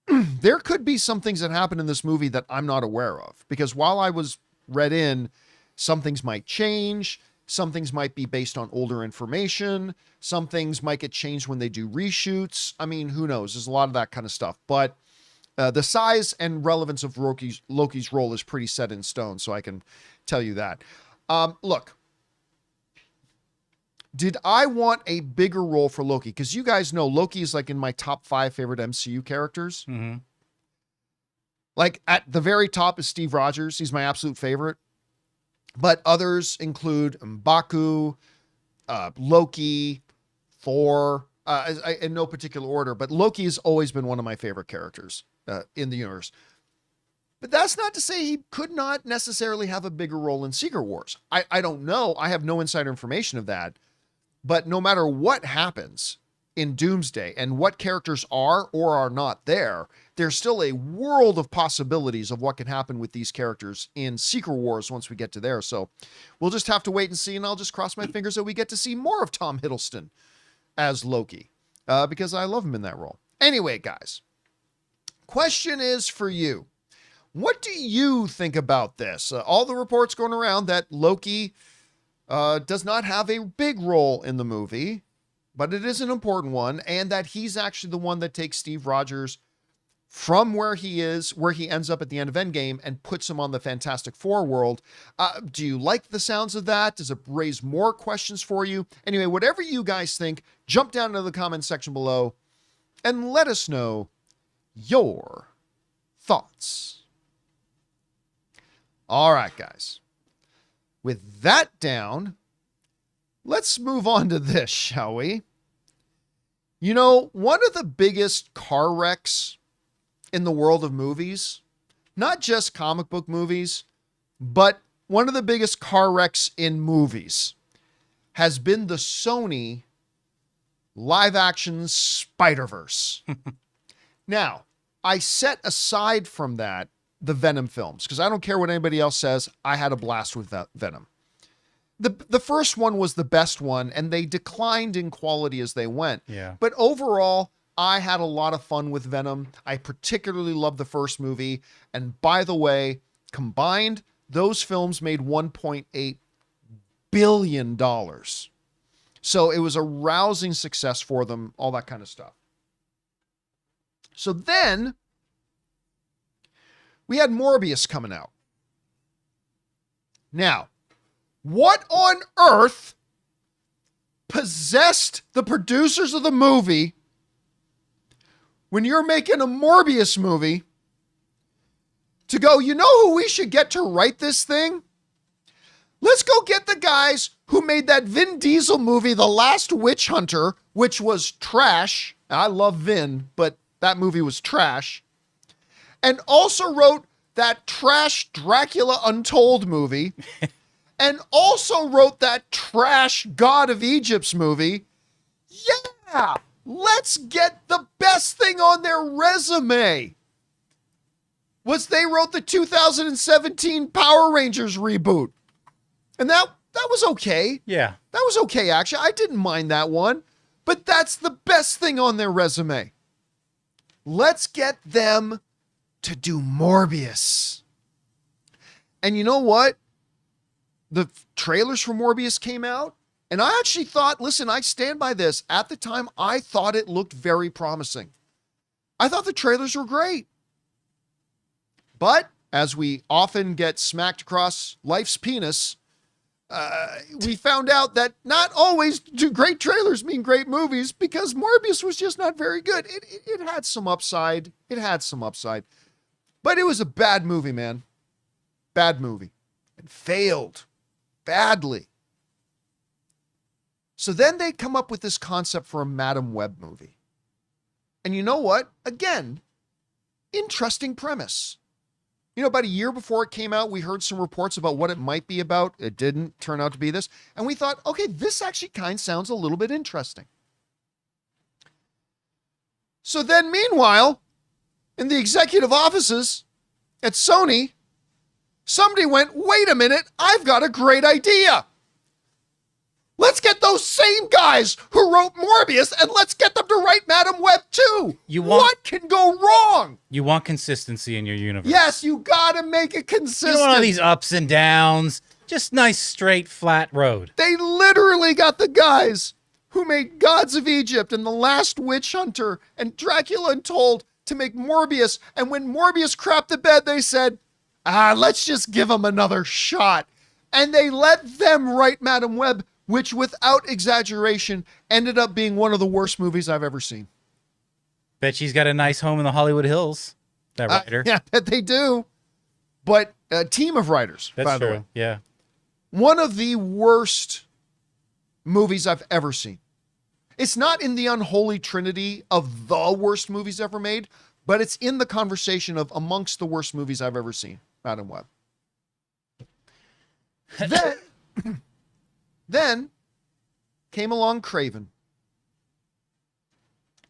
there could be some things that happen in this movie that I'm not aware of, because while I was read in, some things might change. Some things might be based on older information. Some things might get changed when they do reshoots. I mean, who knows? There's a lot of that kind of stuff, but the size and relevance of Loki's role is pretty set in stone. So I can tell you that. Look, did I want a bigger role for Loki? Because you guys know Loki is like in my top 5 favorite MCU characters. Mm-hmm. Like at the very top is Steve Rogers. He's my absolute favorite. But others include M'Baku, Loki, Thor, in no particular order. But Loki has always been one of my favorite characters in the universe. But that's not to say he could not necessarily have a bigger role in Secret Wars. I don't know. I have no insider information of that. But no matter what happens in Doomsday and what characters are or are not there, there's still a world of possibilities of what can happen with these characters in Secret Wars once we get to there. So we'll just have to wait and see, and I'll just cross my fingers that we get to see more of Tom Hiddleston as Loki, because I love him in that role. Anyway, guys, question is for you. What do you think about this? All the reports going around that Loki does not have a big role in the movie, but it is an important one, and that he's actually the one that takes Steve Rogers from where he ends up at the end of Endgame and puts him on the Fantastic Four world. Do you like the sounds of that? Does it raise more questions for you? Anyway, whatever you guys think, jump down into the comment section below and let us know your thoughts. All right, guys. With that down, let's move on to this, shall we? You know, one of the biggest car wrecks in the world of movies, not just comic book movies, but one of the biggest car wrecks in movies has been the Sony live-action Spider-Verse. Now, I set aside from that the Venom films, because I don't care what anybody else says. I had a blast with that Venom. The first one was the best one, and they declined in quality as they went. Yeah. But overall, I had a lot of fun with Venom. I particularly loved the first movie. And by the way, combined, those films made $1.8 billion. So it was a rousing success for them, all that kind of stuff. So then we had Morbius coming out. Now, what on earth possessed the producers of the movie when you're making a Morbius movie to go, you know who we should get to write this thing? Let's go get the guys who made that Vin Diesel movie, The Last Witch Hunter, which was trash. I love Vin, but that movie was trash. And also wrote that trash Dracula Untold movie. And also wrote that trash God of Egypt's movie. Yeah, let's get the best thing on their resume. Was they wrote the 2017 Power Rangers reboot. And that was okay. Yeah. That was okay, actually. I didn't mind that one. But that's the best thing on their resume. Let's get them to do Morbius. And you know what? The trailers for Morbius came out, and I actually thought, listen, I stand by this. At the time, I thought it looked very promising. I thought the trailers were great. But as we often get smacked across life's penis, we found out that not always do great trailers mean great movies, because Morbius was just not very good. It had some upside. It had some upside. But it was a bad movie, man. Bad movie. And failed badly. So then they come up with this concept for a Madam Web movie. And you know what? Again, interesting premise. You know, about a year before it came out, we heard some reports about what it might be about. It didn't turn out to be this. And we thought, okay, this actually kind of sounds a little bit interesting. So then meanwhile, in the executive offices at Sony, somebody went, wait a minute, I've got a great idea. Let's get those same guys who wrote Morbius and let's get them to write Madam Web too. What can go wrong? You want consistency in your universe. Yes, you gotta make it consistent. You don't want all these ups and downs. Just nice, straight, flat road. They literally got the guys who made Gods of Egypt and The Last Witch Hunter and Dracula Untold to make Morbius. And when Morbius crapped the bed, they said, let's just give him another shot. And they let them write Madam Web, which without exaggeration ended up being one of the worst movies I've ever seen. Bet she's got a nice home in the Hollywood Hills, that writer. Yeah, bet they do. But a team of writers, by the way. Yeah. One of the worst movies I've ever seen. It's not in the unholy trinity of the worst movies ever made, but it's in the conversation of amongst the worst movies I've ever seen, Madam Web. Then came along Craven.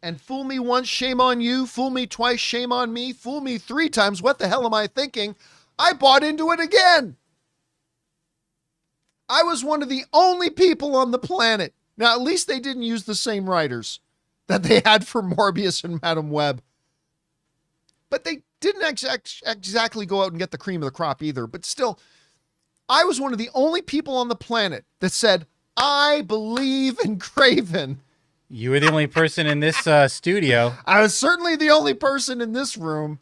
And fool me once, shame on you. Fool me twice, shame on me. Fool me 3 times, what the hell am I thinking? I bought into it again. I was one of the only people on the planet. Now, at least they didn't use the same writers that they had for Morbius and Madam Web. But they didn't exactly go out and get the cream of the crop either. But still, I was one of the only people on the planet that said, I believe in Craven. You were the only person in this studio. I was certainly the only person in this room.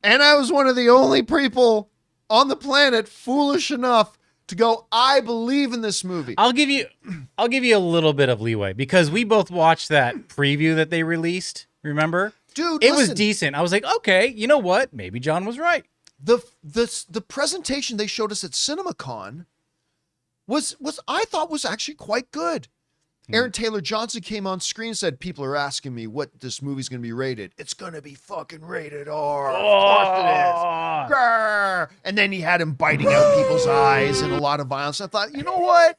And I was one of the only people on the planet foolish enough to go, I believe in this movie. I'll give you a little bit of leeway because we both watched that preview that they released. Remember? Dude, it was decent. I was like, okay, you know what? Maybe John was right. The presentation they showed us at CinemaCon was I thought was actually quite good. Aaron Taylor Johnson came on screen and said, people are asking me what this movie's going to be rated. It's going to be fucking rated R. Of course it is. Grr. And then he had him biting out people's eyes and a lot of violence. I thought, you know what?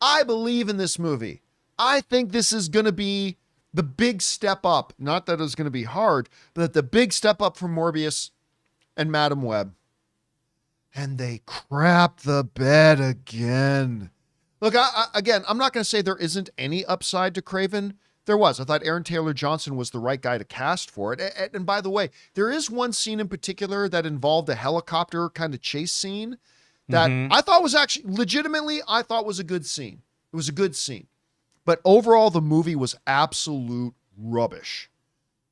I believe in this movie. I think this is going to be the big step up. Not that it's going to be hard, but the big step up from Morbius and Madam Web. And they crap the bed again. Look, again, I'm not going to say there isn't any upside to Craven. There was. I thought Aaron Taylor Johnson was the right guy to cast for it. And by the way, there is one scene in particular that involved a helicopter kind of chase scene that I thought was actually, legitimately, I thought was a good scene. It was a good scene. But overall, the movie was absolute rubbish.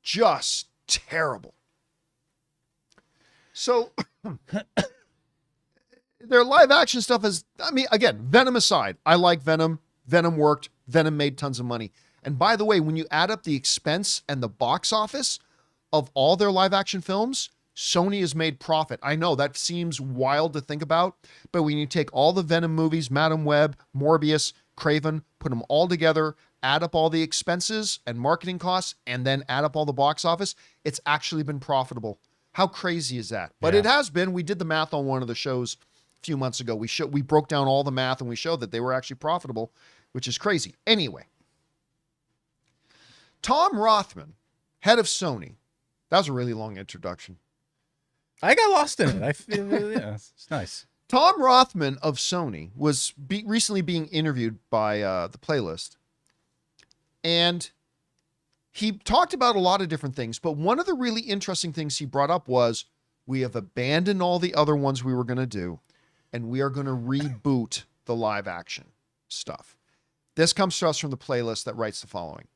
Just terrible. So... their live action stuff is, I mean, again, Venom aside, I like Venom. Venom worked. Venom made tons of money. And by the way, when you add up the expense and the box office of all their live action films, Sony has made profit. I know that seems wild to think about, but when you take all the Venom movies, Madam Web, Morbius, Craven, put them all together, add up all the expenses and marketing costs, and then add up all the box office, it's actually been profitable. How crazy is that? But it has been. We did the math on one of the shows few months ago. We broke down all the math and we showed that they were actually profitable, which is crazy. Anyway, Tom Rothman, head of Sony. That was a really long introduction. I got lost in it. I feel, yeah, it's nice. Tom Rothman of Sony was recently being interviewed by the Playlist, and he talked about a lot of different things, but one of the really interesting things he brought up was, we have abandoned all the other ones we were going to do, and we are going to reboot the live action stuff. This comes to us from the Playlist that writes the following.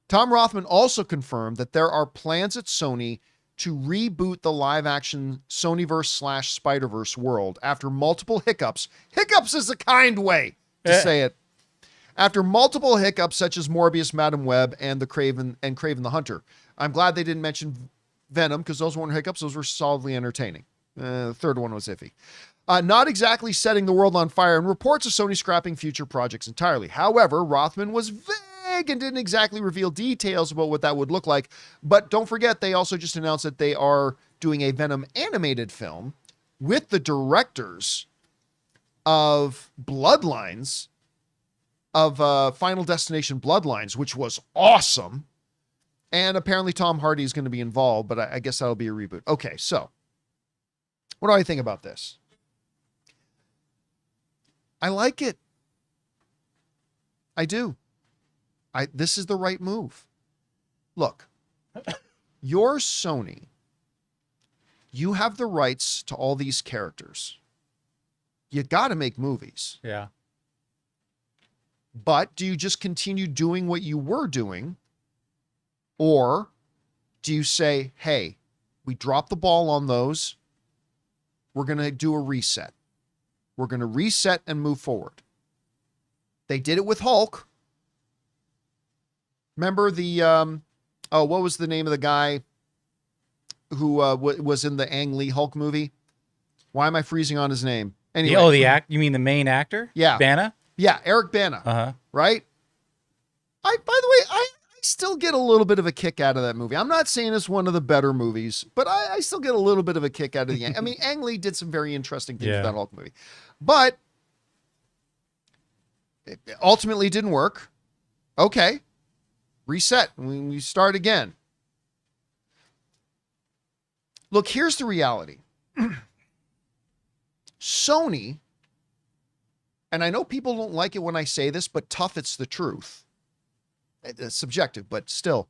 Tom Rothman also confirmed that there are plans at Sony to reboot the live-action Sonyverse / Spider-Verse world after multiple hiccups. Hiccups is a kind way to say it. After multiple hiccups such as Morbius, Madam Web, and Craven the Hunter. I'm glad they didn't mention Venom because those weren't hiccups. Those were solidly entertaining. The third one was iffy. Not exactly setting the world on fire, and reports of Sony scrapping future projects entirely. However, Rothman was vague and didn't exactly reveal details about what that would look like. But don't forget, they also just announced that they are doing a Venom animated film with the directors of Bloodlines, of Final Destination Bloodlines, which was awesome. And apparently Tom Hardy is going to be involved, but I guess that'll be a reboot. Okay, so what do I think about this? I like it. I do. This is the right move. Look, you're Sony. You have the rights to all these characters. You got to make movies. Yeah. But do you just continue doing what you were doing? Or do you say, hey, we dropped the ball on those. We're going to do a reset. We're going to reset and move forward. They did it with Hulk. Remember the, what was the name of the guy who was in the Ang Lee Hulk movie? Why am I freezing on his name? Anyway. You mean the main actor? Yeah. Bana? Yeah, Eric Bana. Uh-huh. Right? By the way, I still get a little bit of a kick out of that movie. I'm not saying it's one of the better movies, but I still get a little bit of a kick out of the I mean, Ang Lee did some very interesting things with that Hulk movie. But it ultimately didn't work. Okay. Reset. We start again. Look, here's the reality. Sony, and I know people don't like it when I say this, but tough, it's the truth. It's subjective, but still.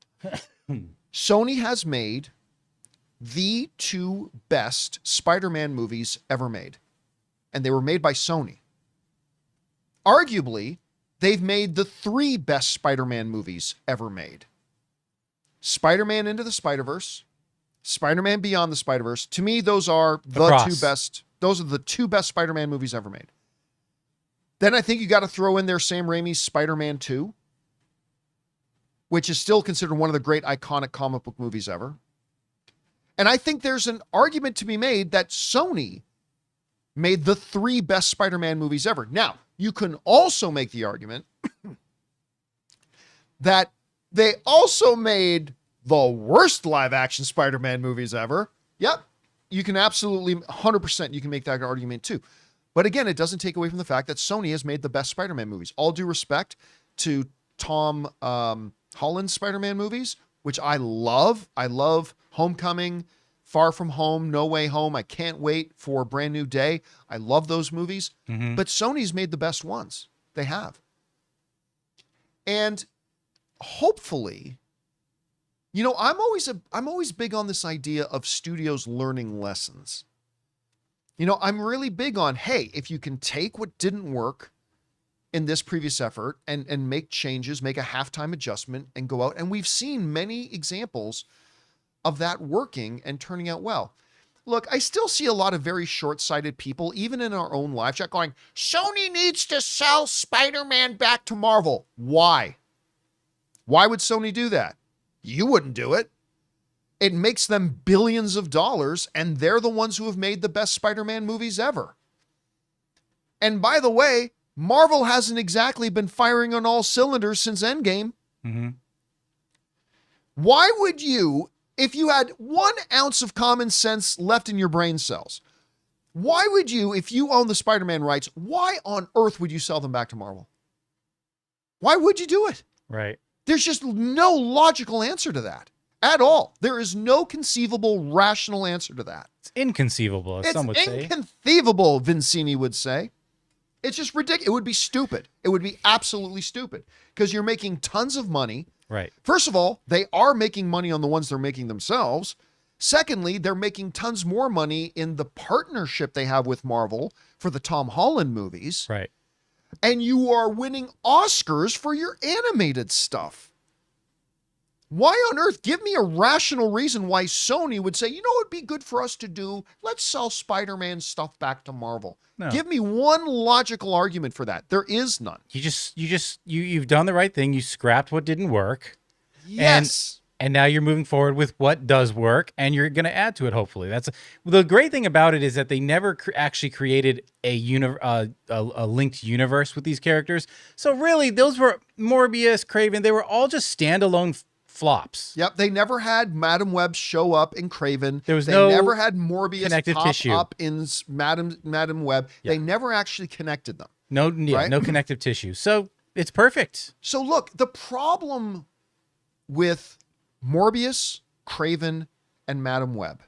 Sony has made the 2 best Spider-Man movies ever made. And they were made by Sony. Arguably, they've made the 3 best Spider-Man movies ever made. Spider-Man Into the Spider-Verse, Spider-Man Beyond the Spider-Verse. To me, those are the 2 best. Those are the 2 best Spider-Man movies ever made. Then I think you got to throw in there Sam Raimi's Spider-Man 2, which is still considered one of the great iconic comic book movies ever. And I think there's an argument to be made that Sony made the 3 best Spider-Man movies ever. Now, you can also make the argument that they also made the worst live-action Spider-Man movies ever. Yep, you can absolutely, 100%, you can make that argument too. But again, it doesn't take away from the fact that Sony has made the best Spider-Man movies. All due respect to Tom Holland's Spider-Man movies, which I love. I love Homecoming, Far From Home, No Way Home. I can't wait for Brand New Day. I love those movies. Mm-hmm. But Sony's made the best ones. They have. And hopefully, you know, I'm always big on this idea of studios learning lessons. You know, I'm really big on, hey, if you can take what didn't work in this previous effort and make changes, make a halftime adjustment and go out. And we've seen many examples of that working and turning out well. Look, I still see a lot of very short-sighted people, even in our own live chat, going, Sony needs to sell Spider-Man back to Marvel. Why? Why would Sony do that? You wouldn't do it. It makes them billions of dollars, and they're the ones who have made the best Spider-Man movies ever. And by the way, Marvel hasn't exactly been firing on all cylinders since Endgame. Mm-hmm. Why would you, if you had 1 ounce of common sense left in your brain cells, why would you, if you own the Spider-Man rights, why on earth would you sell them back to Marvel? Why would you do it? Right. There's just no logical answer to that at all. There is no conceivable, rational answer to that. It's inconceivable, as some would say. It's inconceivable, Vincini would say. It's just ridiculous. It would be stupid. It would be absolutely stupid because you're making tons of money. Right. First of all, they are making money on the ones they're making themselves. Secondly, they're making tons more money in the partnership they have with Marvel for the Tom Holland movies. Right. And you are winning Oscars for your animated stuff. Why on earth? Give me a rational reason why Sony would say, you know what would be good for us to do? Let's sell Spider-Man stuff back to Marvel. No. Give me one logical argument for that. There is none. You've done the right thing. You scrapped what didn't work. Yes. And now you're moving forward with what does work, and you're going to add to it. Hopefully, that's the great thing about it is that they never actually created a linked universe with these characters. So really, those were Morbius, Craven. They were all just standalone flops. Yep, they never had Madam Web show up in Craven. They never had Morbius pop tissue up in Madam Web. Yep. They never actually connected them. No connective tissue. So it's perfect. So look, the problem with Morbius, Craven, and Madam Web,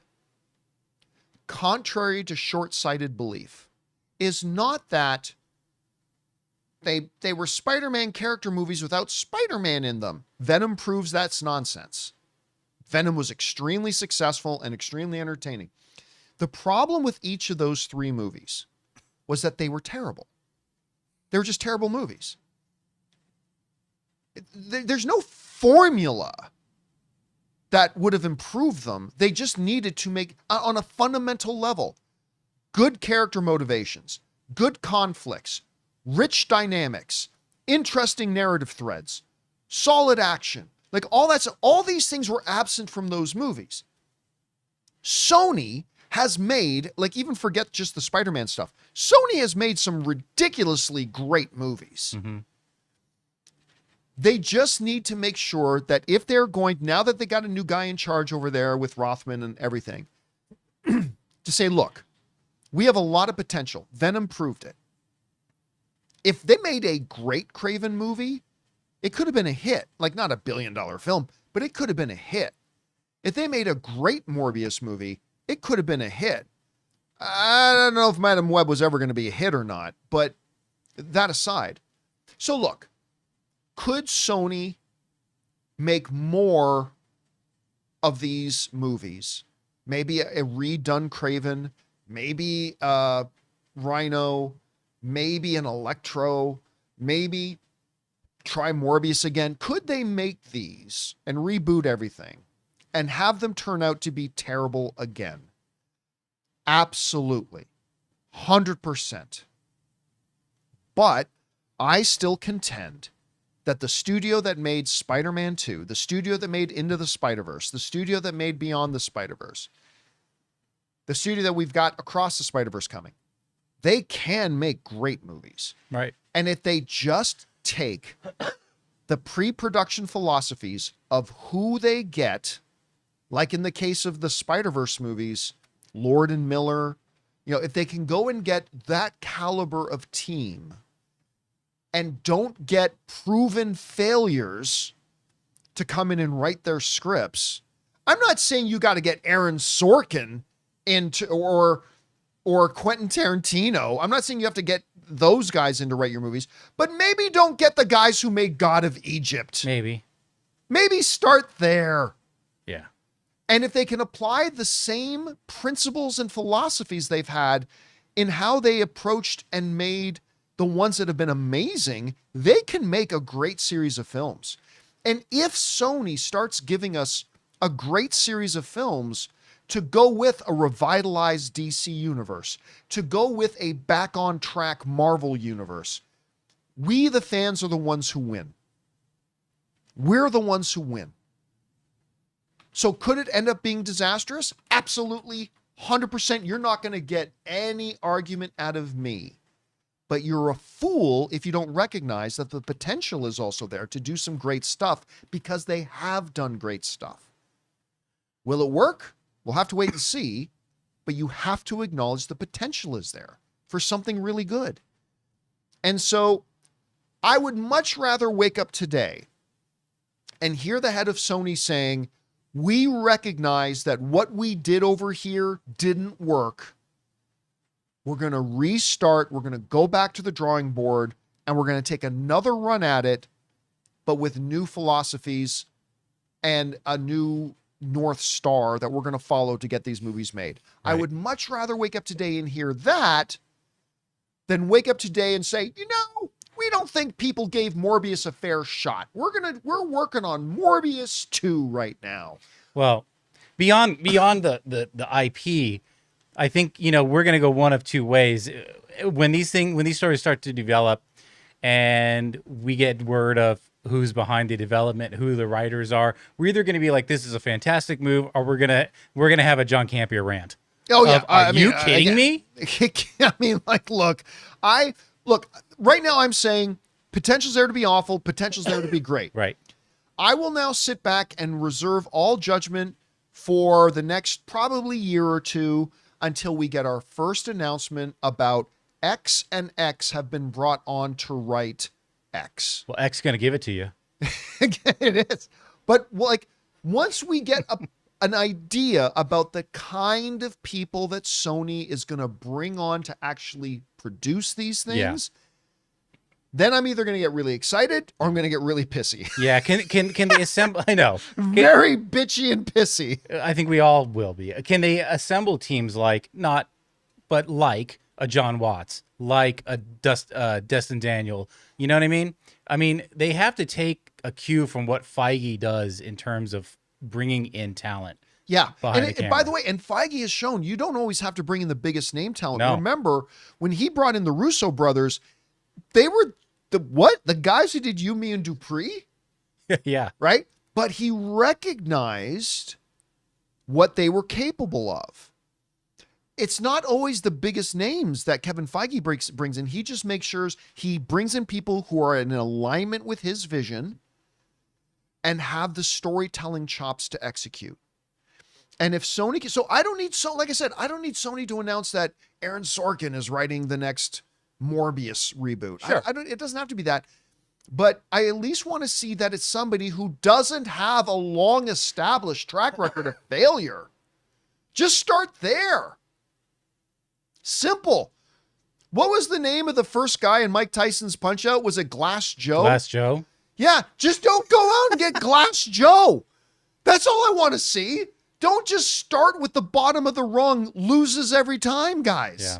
contrary to short-sighted belief, is not that they were Spider-Man character movies without Spider-Man in them. Venom proves that's nonsense. Venom was extremely successful and extremely entertaining. The problem with each of those three movies was that they were terrible. They were just terrible movies. There's no formula that would have improved them. They just needed to make, on a fundamental level, good character motivations, good conflicts, rich dynamics, interesting narrative threads, solid action. Like all these things were absent from those movies. Sony has made, like, even forget just the Spider-Man stuff, Sony has made some ridiculously great movies. Mm-hmm. They just need to make sure that if they're going, now that they got a new guy in charge over there with Rothman and everything, to say, look, we have a lot of potential. Venom proved it. If they made a great Craven movie, it could have been a hit. Like, not $1 billion film, but it could have been a hit. If they made a great Morbius movie, it could have been a hit. I don't know if Madam Web was ever going to be a hit or not, but that aside. So look, could Sony make more of these movies? Maybe a redone Craven, maybe Rhino, maybe an Electro, maybe try Morbius again. Could they make these and reboot everything and have them turn out to be terrible again? Absolutely. 100%. But I still contend that the studio that made Spider-Man 2, the studio that made Into the Spider-Verse, the studio that made Beyond the Spider-Verse, the studio that we've got Across the Spider-Verse coming, they can make great movies. Right. And if they just take the pre-production philosophies of who they get, like in the case of the Spider-Verse movies, Lord and Miller, if they can go and get that caliber of team and don't get proven failures to come in and write their scripts. I'm not saying you got to get Aaron Sorkin into or Quentin Tarantino. I'm not saying you have to get those guys in to write your movies, but maybe don't get the guys who made God of Egypt. Maybe start there. Yeah. And if they can apply the same principles and philosophies they've had in how they approached and made the ones that have been amazing, they can make a great series of films. And if Sony starts giving us a great series of films to go with a revitalized DC universe, to go with a back on track Marvel universe, we, the fans, are the ones who win. We're the ones who win. So could it end up being disastrous? Absolutely. 100%. You're not going to get any argument out of me. But you're a fool if you don't recognize that the potential is also there to do some great stuff because they have done great stuff. Will it work? We'll have to wait and see, but you have to acknowledge the potential is there for something really good. And so I would much rather wake up today and hear the head of Sony saying, we recognize that what we did over here didn't work. We're going to restart. We're going to go back to the drawing board and we're going to take another run at it, but with new philosophies and a new North Star that we're going to follow to get these movies made. Right. I would much rather wake up today and hear that than wake up today and say, we Sony don't think people gave Morbius a fair shot. We're working on Morbius 2 right now. Well, beyond the IP, I think, we're going to go one of two ways. When these stories start to develop and we get word of who's behind the development, who the writers are, we're either going to be like, this is a fantastic move, or we're going to have a John Campea rant. Oh yeah. Are you kidding me? I mean, like, look, right now I'm saying potential's there to be awful, potential's there to be great. Right. I will now sit back and reserve all judgment for the next probably year or two until we get our first announcement about X and X have been brought on to write X. Well, X is going to give it to you. It is. But like, once we get an idea about the kind of people that Sony is going to bring on to actually produce these things, then I'm either going to get really excited or I'm going to get really pissy. Yeah. Can they assemble? I know. Very bitchy and pissy. I think we all will be. Can they assemble teams like a John Watts, like a Destin Daniel? You know what I mean? I mean, they have to take a cue from what Feige does in terms of bringing in talent. Yeah. And by the way, and Feige has shown you don't always have to bring in the biggest name talent. No. Remember, when he brought in the Russo brothers, they were the guys who did You, Me, and Dupree? Yeah. Right? But he recognized what they were capable of. It's not always the biggest names that Kevin Feige brings in. He just makes sure he brings in people who are in alignment with his vision and have the storytelling chops to execute. And if Sony so I don't need like I said, I don't need Sony to announce that Aaron Sorkin is writing the next Morbius reboot. Sure. It doesn't have to be that. But I at least want to see that it's somebody who doesn't have a long established track record of failure. Just start there. Simple. What was the name of the first guy in Mike Tyson's Punch-Out? Was it Glass Joe? Glass Joe? Yeah, just don't go out and get Glass Joe. That's all I want to see. Don't just start with the bottom of the rung, loses every time, guys. Yeah.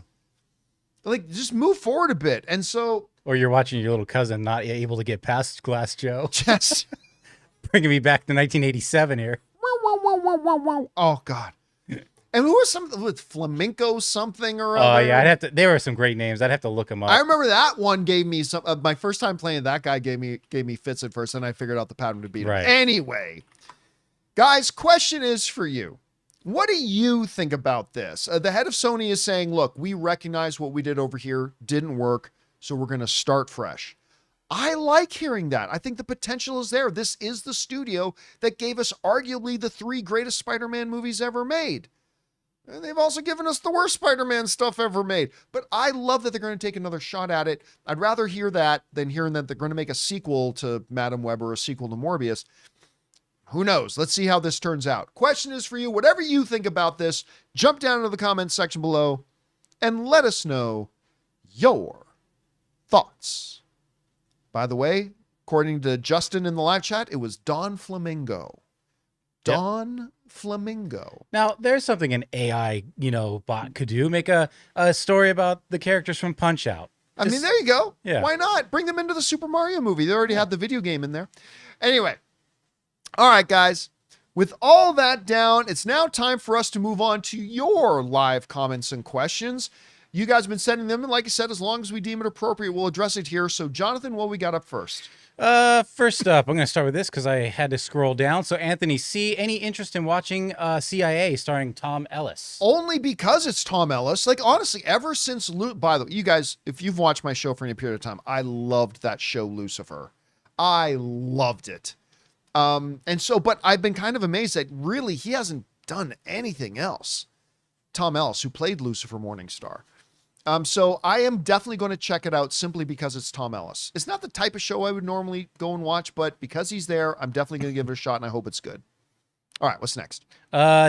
Like, just move forward a bit. And so... Or you're watching your little cousin not able to get past Glass Joe. Just... Bringing me back to 1987 here. Oh, God. And who was some with flamenco something or other? Oh yeah, there were some great names. I'd have to look them up. I remember that one gave me some. My first time playing, that guy gave me fits at first, and I figured out the pattern to beat him. Right. Anyway, guys, question is for you: what do you think about this? The head of Sony is saying, "Look, we recognize what we did over here didn't work, so we're going to start fresh." I like hearing that. I think the potential is there. This is the studio that gave us arguably the 3 greatest Spider-Man movies ever made. And they've also given us the worst Spider-Man stuff ever made. But I love that they're going to take another shot at it. I'd rather hear that than hearing that they're going to make a sequel to Madam Web or a sequel to Morbius. Who knows? Let's see how this turns out. Question is for you. Whatever you think about this, jump down into the comments section below and let us know your thoughts. By the way, according to Justin in the live chat, it was Don Flamingo. Don Flamingo. Now, there's something an AI, bot could do. Make a story about the characters from Punch-Out. I mean, there you go. Yeah. Why not? Bring them into the Super Mario movie. They already had the video game in there. Anyway. All right, guys. With all that down, it's now time for us to move on to your live comments and questions. You guys have been sending them, and like I said, as long as we deem it appropriate, we'll address it here. So, Jonathan, what we got up first? First up, I'm going to start with this because I had to scroll down. So, Anthony C., any interest in watching CIA starring Tom Ellis? Only because it's Tom Ellis. Like, honestly, ever since... By the way, you guys, if you've watched my show for any period of time, I loved that show, Lucifer. I loved it. But I've been kind of amazed that really he hasn't done anything else. Tom Ellis, who played Lucifer Morningstar. So I am definitely going to check it out simply because it's Tom Ellis. It's not the type of show I would normally go and watch, but because he's there, I'm definitely going to give it a shot, and I hope it's good. All right, what's next?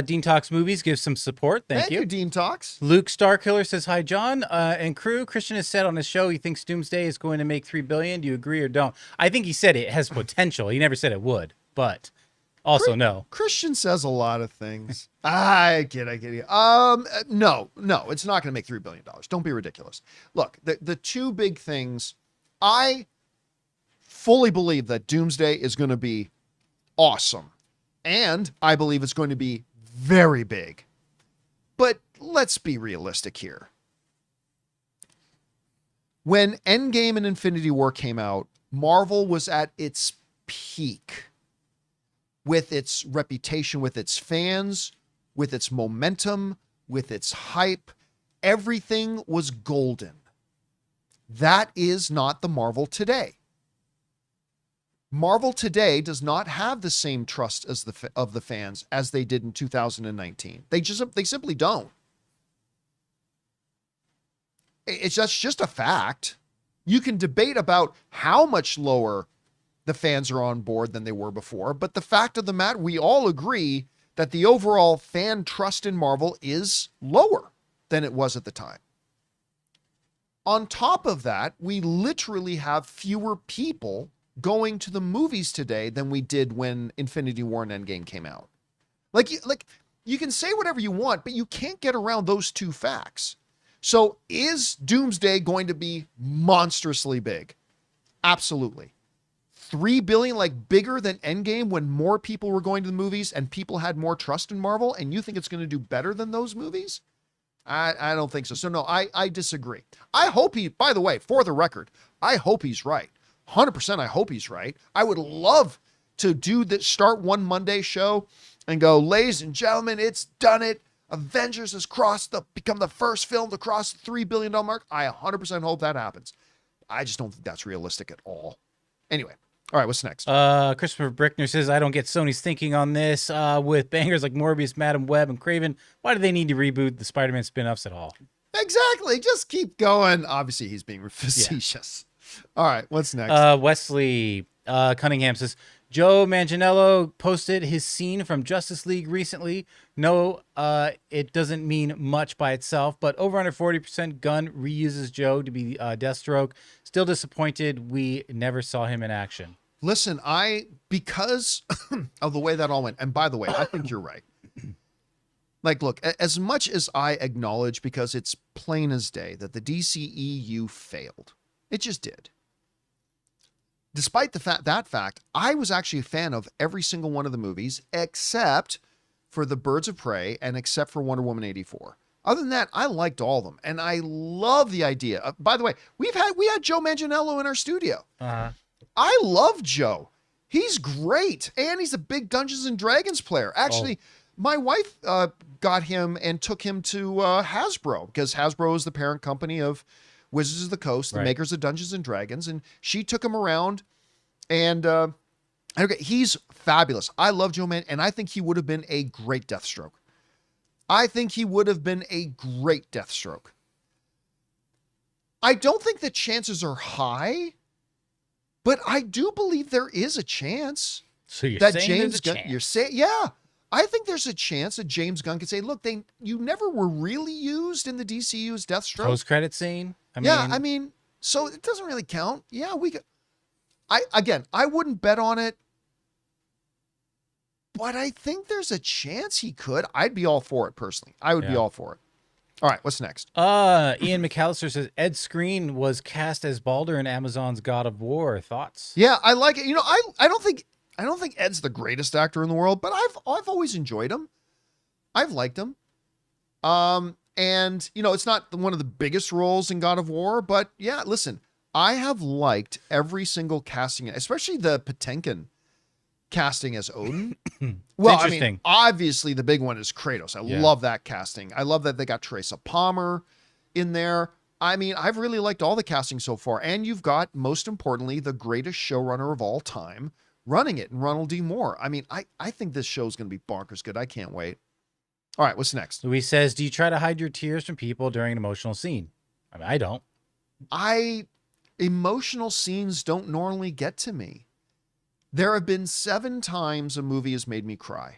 Dean Talks Movies gives some support. Thank you. Dean Talks. Luke Starkiller says, hi, John and crew. Christian has said on his show he thinks Doomsday is going to make $3 billion. Do you agree or don't? I think he said it has potential. He never said it would, but also no. Christian says a lot of things. I get you. No, it's not going to make $3 billion. Don't be ridiculous. Look, the two big things I fully believe that Doomsday is going to be awesome. And I believe it's going to be very big. But let's be realistic here. When Endgame and Infinity War came out, Marvel was at its peak with its reputation, with its fans, with its momentum, with its hype. Everything was golden. That is not the Marvel today. Marvel today does not have the same trust as of the fans as they did in 2019. They simply don't. That's just a fact. You can debate about how much lower the fans are on board than they were before, but the fact of the matter, we all agree that the overall fan trust in Marvel is lower than it was at the time. On top of that, we literally have fewer people going to the movies today than we did when Infinity War and Endgame came out. Like you can say whatever you want, but you can't get around those two facts. So is Doomsday going to be monstrously big? Absolutely. 3 billion, like bigger than Endgame when more people were going to the movies and people had more trust in Marvel, and you think it's going to do better than those movies? I don't think so. So no, I disagree. I hope by the way, for the record, I hope he's right. 100% I hope he's right. I would love to do this, start one Monday show and go, ladies and gentlemen, it's done it. Avengers has become the first film to cross the $3 billion mark. I 100% hope that happens. I just don't think that's realistic at all. Anyway. All right, what's next? Christopher Brickner says, I don't get Sony's thinking on this. With bangers like Morbius, Madam Web, and Kraven, why do they need to reboot the Spider-Man spin-offs at all? Exactly. Just keep going. Obviously, he's being facetious. Yeah. All right, what's next? Wesley Cunningham says, Joe Manganiello posted his scene from Justice League recently. No, it doesn't mean much by itself, but over under 40% Gunn reuses Joe to be Deathstroke. Still disappointed we never saw him in action. Listen, because of the way that all went, and by the way, I think you're right. Like, look, as much as I acknowledge, because it's plain as day, that the DCEU failed. It just did. Despite that fact, I was actually a fan of every single one of the movies, except for the Birds of Prey and except for Wonder Woman 84. Other than that, I liked all of them. And I love the idea. By the way, we had Joe Manganiello in our studio. Uh-huh. I love Joe. He's great. And he's a big Dungeons and Dragons player. Actually, my wife got him and took him to Hasbro, because Hasbro is the parent company of Wizards of the Coast, the makers of Dungeons and Dragons. And she took him around, and he's fabulous. I love Joe Man, and I think he would have been a great Deathstroke. I don't think the chances are high, but I do believe there is a chance. So you're that saying James Gunn, you're saying, yeah. I think there's a chance that James Gunn could say, look, you never were really used in the DCU as Deathstroke. Post-credit scene? I mean, so it doesn't really count. Yeah, I wouldn't bet on it, but I think there's a chance he could. I'd be all for it, personally. I would be all for it. All right, what's next? Ian McAllister says, Ed Skrein was cast as Baldur in Amazon's God of War. Thoughts? Yeah, I like it. You know, I don't think Ed's the greatest actor in the world, but I've always enjoyed him. I've liked him. And you know, it's not one of the biggest roles in God of War, but yeah, listen, I have liked every single casting, especially the Patinkin casting as Odin. Well, I mean, obviously the big one is Kratos. I love that casting. I love that they got Teresa Palmer in there. I mean, I've really liked all the casting so far. And you've got, most importantly, the greatest showrunner of all time running it, and Ronald D. Moore. I mean, I think this show is going to be bonkers good. I can't wait. All right, what's next? Louis says, do you try to hide your tears from people during an emotional scene? I mean, I don't. Emotional scenes don't normally get to me. There have been 7 times a movie has made me cry.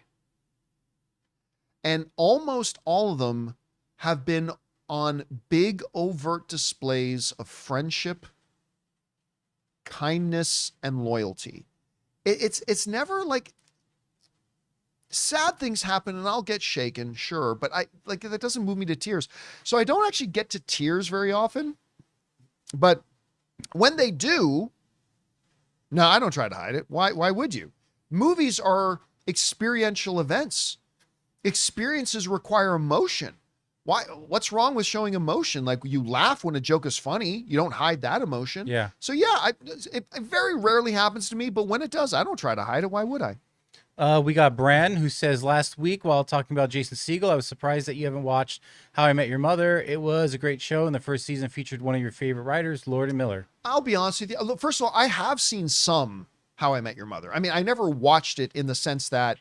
And almost all of them have been on big, overt displays of friendship, kindness, and loyalty. It's never like sad things happen and I'll get shaken, sure, but that doesn't move me to tears. So I don't actually get to tears very often. But When they do, no, I don't try to hide it. Why would you? Movies are experiential events. Experiences require emotion. What's wrong with showing emotion? Like, you laugh when a joke is funny. You don't hide that emotion. Yeah. So yeah, it very rarely happens to me, but when it does, I don't try to hide it. Why would I? We got Bran, who says, last week while talking about Jason Segel, I was surprised that you haven't watched How I Met Your Mother. It was a great show, and the first season featured one of your favorite writers, Lord and Miller. I'll be honest with you. Look, first of all, I have seen some How I Met Your Mother. I mean, I never watched it in the sense that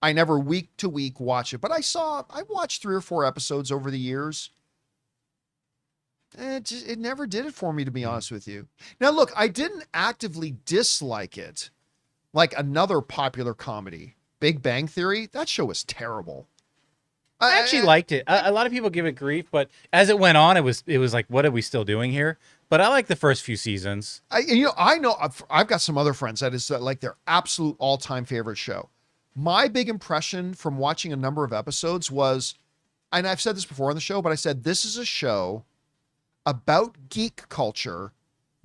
I never week to week watch it, but I watched 3 or 4 episodes over the years. It never did it for me, to be honest with you. Now, look, I didn't actively dislike it. Like another popular comedy, Big Bang Theory, that show was terrible. I actually liked it. A lot of people give it grief, but as it went on, it was like, what are we still doing here? But I like the first few seasons. I know I've got some other friends that is like their absolute all-time favorite show. My big impression from watching a number of episodes was, and I've said this before on the show, but I said, this is a show about geek culture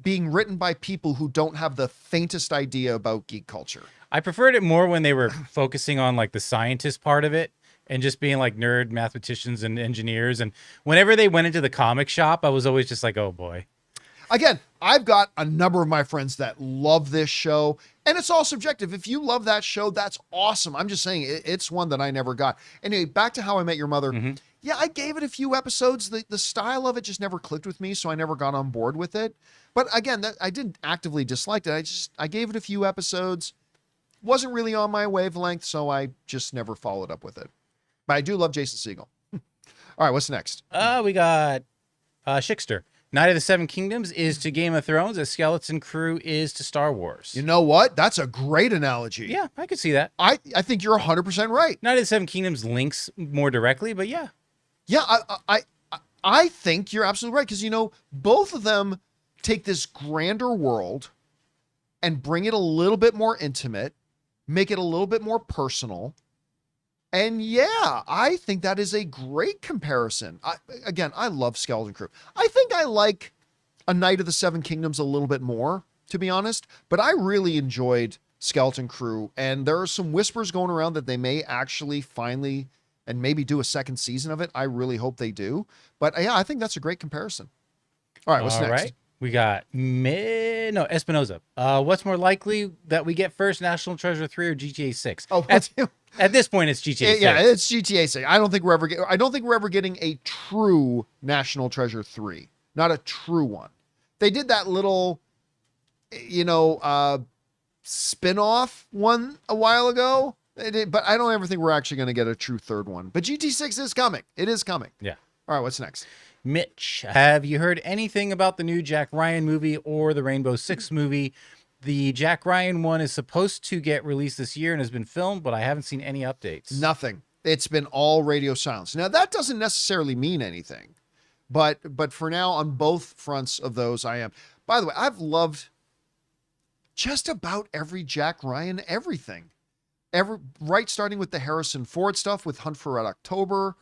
being written by people who don't have the faintest idea about geek culture. I preferred it more when they were focusing on like the scientist part of it and just being like nerd mathematicians and engineers. And whenever they went into the comic shop, I was always just like, oh boy. Again, I've got a number of my friends that love this show, and it's all subjective. If you love that show, that's awesome. I'm just saying it's one that I never got. Anyway, back to How I Met Your Mother. Mm-hmm. Yeah, I gave it a few episodes. The style of it just never clicked with me, so I never got on board with it. But again, I didn't actively dislike it. I gave it a few episodes. Wasn't really on my wavelength, so I just never followed up with it. But I do love Jason Segel. All right, what's next? We got Shikster. Night of the Seven Kingdoms is to Game of Thrones as Skeleton Crew is to Star Wars. You know what? That's a great analogy. Yeah, I could see that. I think you're 100% right. Night of the Seven Kingdoms links more directly, but yeah. Yeah, I think you're absolutely right, because, both of them take this grander world and bring it a little bit more intimate, make it a little bit more personal. And yeah, I think that is a great comparison. I love Skeleton Crew. I think I like A Night of the Seven Kingdoms a little bit more, to be honest, but I really enjoyed Skeleton Crew, and there are some whispers going around that they may actually finally and maybe do a second season of it. I really hope they do. But yeah, I think that's a great comparison. All right, what's next? Right. We got Espinoza. What's more likely that we get first, National Treasure 3 or GTA 6? Oh, at this point, it's GTA 6. Yeah, it's GTA 6. I don't think we're ever getting a true National Treasure 3. Not a true one. They did that little, spin-off one a while ago. But I don't ever think we're actually going to get a true third one. But GT6 is coming. It is coming. Yeah. All right, what's next? Mitch, have you heard anything about the new Jack Ryan movie or the Rainbow Six movie? The Jack Ryan one is supposed to get released this year and has been filmed, but I haven't seen any updates. Nothing. It's been all radio silence. Now, that doesn't necessarily mean anything. But for now, on both fronts of those, I am. By the way, I've loved just about every Jack Ryan everything. Starting with the Harrison Ford stuff with Hunt for Red October.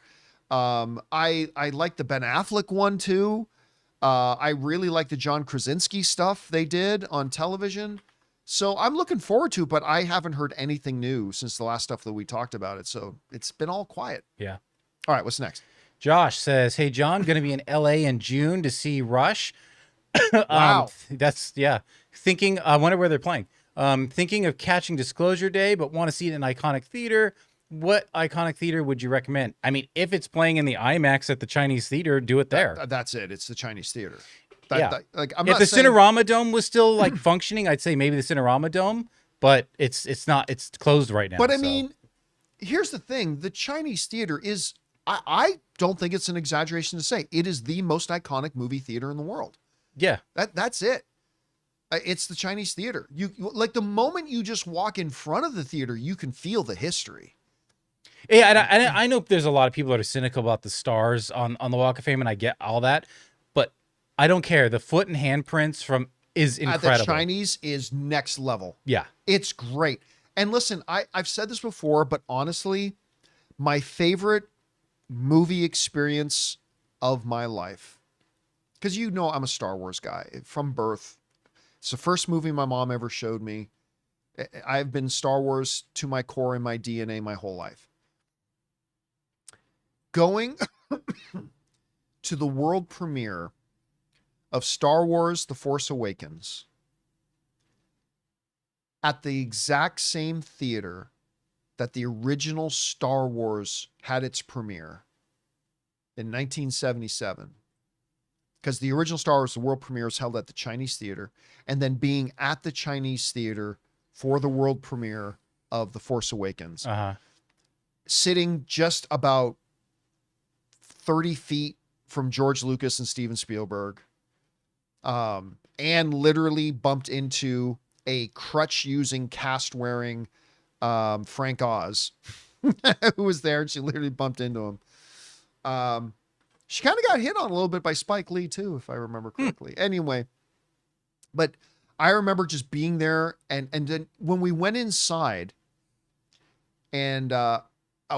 I like the Ben Affleck one too. I really like the John Krasinski stuff they did on television. So I'm looking forward to it, but I haven't heard anything new since the last stuff that we talked about it. So it's been all quiet. Yeah. All right, what's next? Josh says, hey, John, going to be in LA in June to see Rush. Wow. Thinking, I wonder where they're playing. Thinking of catching Disclosure Day, but want to see it in iconic theater. What iconic theater would you recommend? I mean, if it's playing in the IMAX at the Chinese theater, do it there. That's it. It's the Chinese theater. If the saying... Cinerama Dome was still like functioning, I'd say maybe the Cinerama Dome, but it's not. It's closed right now. But I mean, here's the thing: the Chinese theater is. I don't think it's an exaggeration to say it is the most iconic movie theater in the world. Yeah, that's it. It's the Chinese theater. You like the moment you just walk in front of the theater, you can feel the history. Yeah, and I know there's a lot of people that are cynical about the stars on the Walk of Fame, and I get all that, but I don't care. The foot and handprints is incredible. The Chinese is next level. Yeah. It's great. And listen, I've said this before, but honestly, my favorite movie experience of my life because you know I'm a Star Wars guy from birth. It's the first movie my mom ever showed me. I've been Star Wars to my core in my DNA my whole life. Going to the world premiere of Star Wars The Force Awakens at the exact same theater that the original Star Wars had its premiere in 1977. Because the original Star Wars, the world premiere, was held at the Chinese theater, and then being at the Chinese theater for the world premiere of The Force Awakens, sitting just about 30 feet from George Lucas and Steven Spielberg, and literally bumped into a crutch-using, cast-wearing Frank Oz, who was there, and she literally bumped into him. She kind of got hit on a little bit by Spike Lee, too, if I remember correctly. Anyway, but I remember just being there, and then when we went inside, and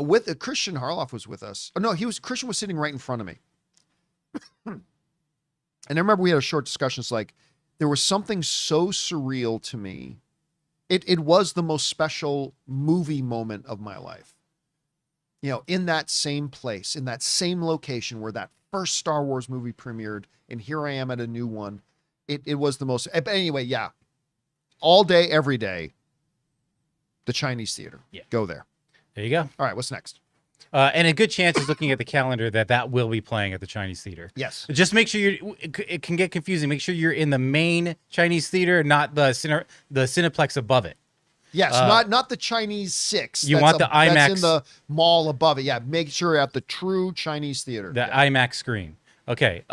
with Christian Harloff was with us. Oh, no, Christian was sitting right in front of me. And I remember we had a short discussion. It's like, there was something so surreal to me. It was the most special movie moment of my life. You know, in that same place, in that same location where that first Star Wars movie premiered, and here I am at a new one. It was the most, but anyway, yeah. All day, every day, the Chinese theater. Yeah. Go there. There you go. All right, what's next? And a good chance is looking at the calendar that will be playing at the Chinese theater. Yes. Just make sure it can get confusing. Make sure you're in the main Chinese theater, not the Cineplex above it. Yes, not the Chinese 6. You want the IMAX. That's in the mall above it. Yeah, make sure you're at the true Chinese theater. The IMAX screen. Okay.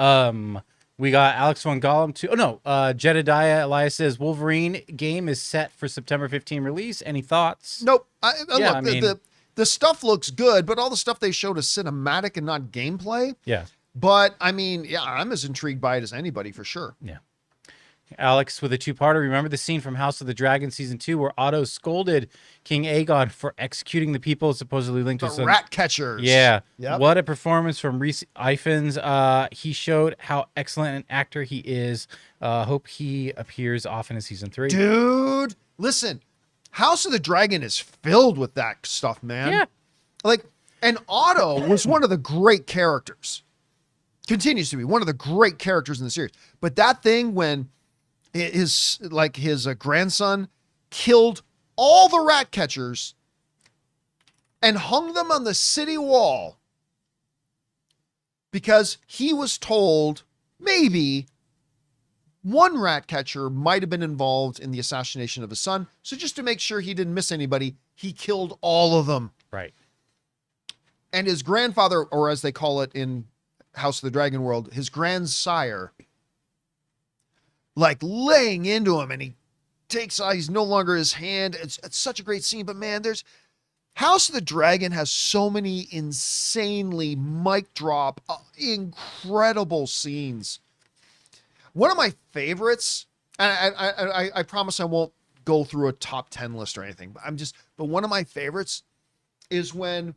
We got Alex Von Gollum too. Oh no, Jedediah Elias says Wolverine game is set for September 15 release. Any thoughts? Nope. The stuff looks good, but all the stuff they showed is cinematic and not gameplay. Yeah. But I mean, yeah, I'm as intrigued by it as anybody for sure. Yeah. Alex with a two-parter. Remember the scene from House of the Dragon season 2 where Otto scolded King Aegon for executing the people supposedly linked to some rat catchers. Yeah. Yep. What a performance from Rhys Ifans. He showed how excellent an actor he is. Hope he appears often in season 3. Dude, listen. House of the Dragon is filled with that stuff, man. Yeah. Like, and Otto was one of the great characters. Continues to be one of the great characters in the series. But that thing when his grandson killed all the rat catchers and hung them on the city wall because he was told maybe one rat catcher might have been involved in the assassination of his son. So just to make sure he didn't miss anybody, he killed all of them. Right. And his grandfather, or as they call it in House of the Dragon world, his grandsire, like laying into him, and he takes he's no longer his hand. It's such a great scene, but man, House of the Dragon has so many insanely mic drop, incredible scenes. One of my favorites, and I promise I won't go through a top 10 list or anything, but one of my favorites is when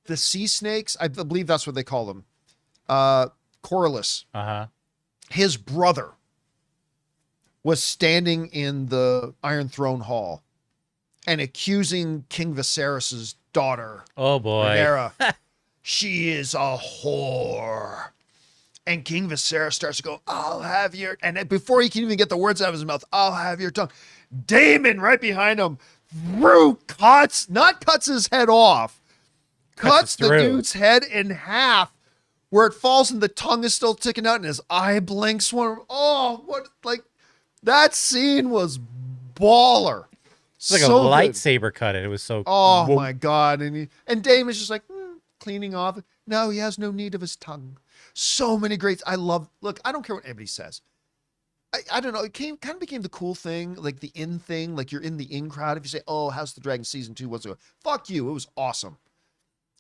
the sea snakes, I believe that's what they call them, Corlys, his brother, was standing in the Iron Throne Hall and accusing King Viserys' daughter. Oh boy. Rhaenyra, she is a whore. And King Viserys starts to go, I'll have your, and before he can even get the words out of his mouth, I'll have your tongue. Daemon right behind him, cuts his head off, cuts the dude's head in half, where it falls and the tongue is still ticking out and his eye blinks. That scene was baller. It's like so a lightsaber cut. It was so. Oh my God! And Daemon's just like cleaning off. No, he has no need of his tongue. So many greats. Look, I don't care what anybody says. I don't know. It kind of became the cool thing, like the in thing. Like you're in the in crowd. If you say, "Oh, House of the Dragon season 2 was good," fuck you. It was awesome.